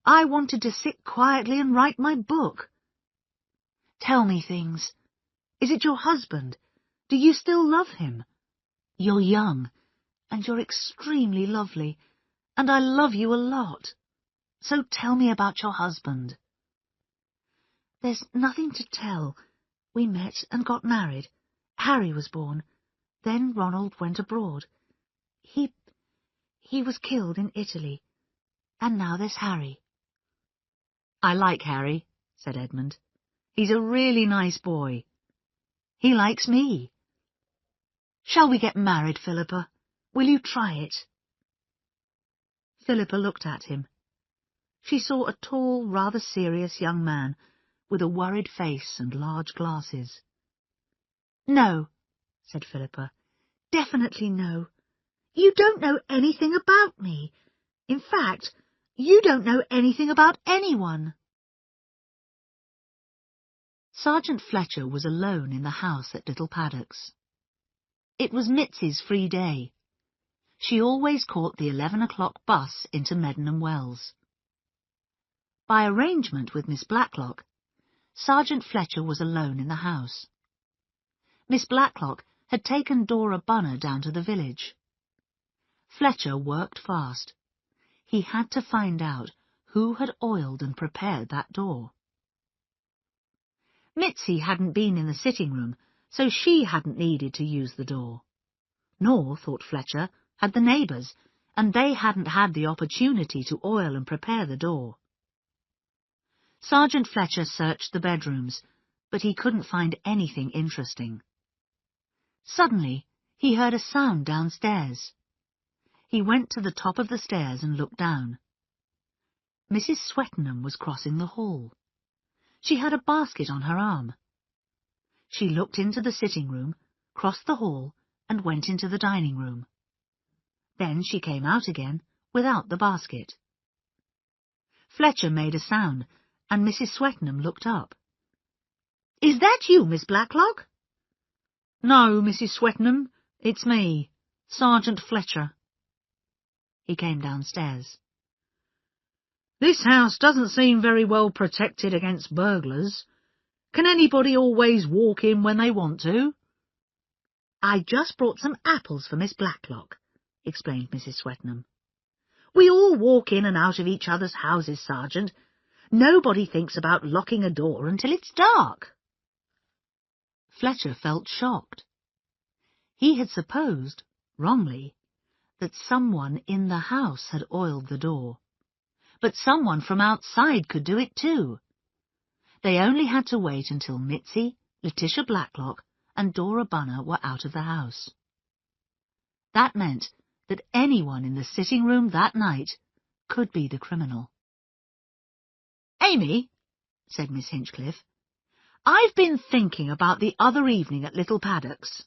I wanted to sit quietly and write my book. Tell me things. Is it your husband? Do you still love him? You're young, and you're extremely lovely, and I love you a lot. So tell me about your husband. There's nothing to tell. We met and got married. Harry was born. Then Ronald went abroad. He was killed in Italy. And now there's Harry. I like Harry, said Edmund. He's a really nice boy. He likes me. Shall we get married, Philippa? Will you try it? Philippa looked at him. She saw a tall, rather serious young man with a worried face and large glasses. No, said Philippa. Definitely no. You don't know anything about me. In fact, you don't know anything about anyone. Sergeant Fletcher was alone in the house at Little Paddocks. It was Mitzi's free day. She always caught the 11 o'clock bus into Meddenham Wells. By arrangement with Miss Blacklock, Sergeant Fletcher was alone in the house. Miss Blacklock had taken Dora Bunner down to the village. Fletcher worked fast. He had to find out who had oiled and prepared that door. Mitzi hadn't been in the sitting room, so she hadn't needed to use the door. Nor, thought Fletcher, had the neighbours, and they hadn't had the opportunity to oil and prepare the door. Sergeant Fletcher searched the bedrooms, but he couldn't find anything interesting. Suddenly, he heard a sound downstairs. He went to the top of the stairs and looked down. Mrs. Swettenham was crossing the hall. She had a basket on her arm. She looked into the sitting room, crossed the hall, and went into the dining room. Then she came out again without the basket. Fletcher made a sound, and Mrs. Swettenham looked up. "Is that you, Miss Blacklock?" "No, Mrs. Swettenham, it's me, Sergeant Fletcher." He came downstairs. "This house doesn't seem very well protected against burglars. Can anybody always walk in when they want to?" "I just brought some apples for Miss Blacklock," explained Mrs. Swettenham. "We all walk in and out of each other's houses, Sergeant. Nobody thinks about locking a door until it's dark." Fletcher felt shocked. He had supposed, wrongly, that someone in the house had oiled the door. But someone from outside could do it too. They only had to wait until Mitzi, Letitia Blacklock, and Dora Bunner were out of the house. That meant that anyone in the sitting room that night could be the criminal. "Amy," said Miss Hinchcliffe, "I've been thinking about the other evening at Little Paddock's."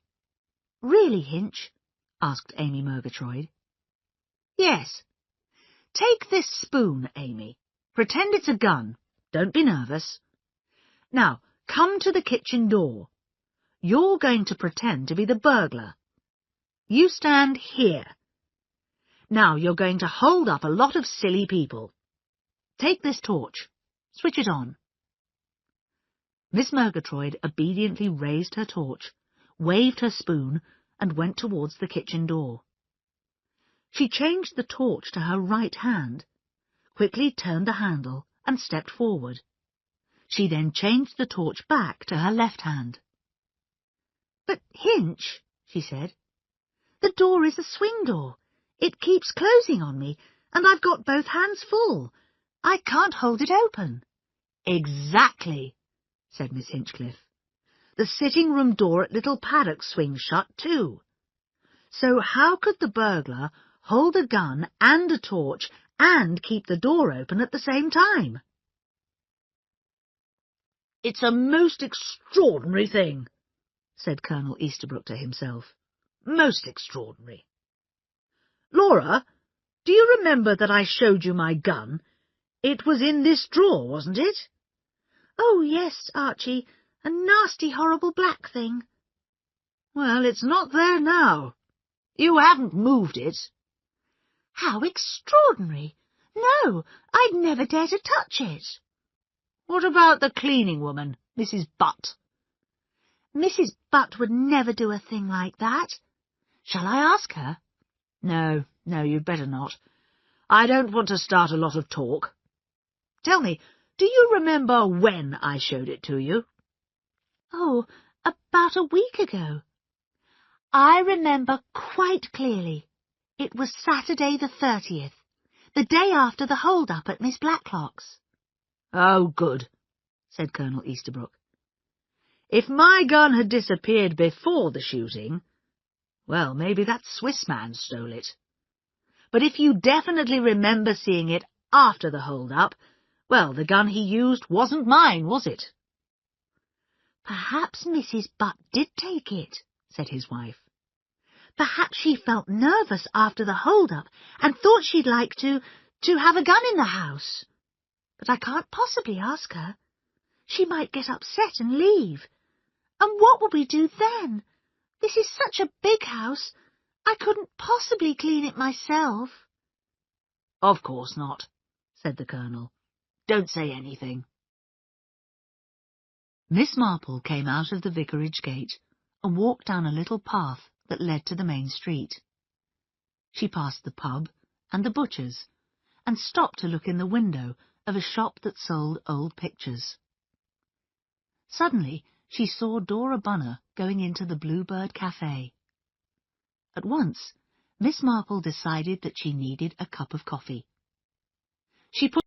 "Really, Hinch?" asked Amy Murgatroyd. "Yes. Take this spoon, Amy. Pretend it's a gun. Don't be nervous. Now, come to the kitchen door. You're going to pretend to be the burglar. You stand here. Now you're going to hold up a lot of silly people. Take this torch. Switch it on." Miss Murgatroyd obediently raised her torch, waved her spoon, and went towards the kitchen door. She changed the torch to her right hand, quickly turned the handle, and stepped forward. She then changed the torch back to her left hand. "But, Hinch," she said, "the door is a swing door. It keeps closing on me, and I've got both hands full. I can't hold it open." "Exactly," said Miss Hinchcliffe. "The sitting-room door at Little Paddock swings shut too. So how could the burglar hold a gun and a torch and keep the door open at the same time?" "It's a most extraordinary thing," said Colonel Easterbrook to himself. "Most extraordinary. Laura, do you remember that I showed you my gun? It was in this drawer, wasn't it?" "Oh, yes, Archie, a nasty, horrible black thing." "Well, it's not there now. You haven't moved it." "How extraordinary! No, I'd never dare to touch it." "What about the cleaning woman, Mrs. Butt?" "Mrs. Butt would never do a thing like that. Shall I ask her?" No, you'd better not. I don't want to start a lot of talk. Tell me, do you remember when I showed it to you?" "Oh, about a week ago. I remember quite clearly. It was Saturday the 30th, the day after the hold-up at Miss Blacklock's." "Oh, good," said Colonel Easterbrook. "If my gun had disappeared before the shooting, well, maybe that Swiss man stole it. But if you definitely remember seeing it after the hold-up, well, the gun he used wasn't mine, was it?" "Perhaps Mrs. Butt did take it," said his wife. "Perhaps she felt nervous after the hold-up and thought she'd like to have a gun in the house. But I can't possibly ask her. She might get upset and leave. And what will we do then? This is such a big house. I couldn't possibly clean it myself. Of course not, said the Colonel. Don't say anything. Miss Marple came out of the vicarage gate and walked down a little path that led to the main street. She passed the pub and the butcher's and stopped to look in the window of a shop that sold old pictures. Suddenly she saw Dora Bunner going into the Bluebird Cafe. At once, Miss Marple decided that she needed a cup of coffee. She put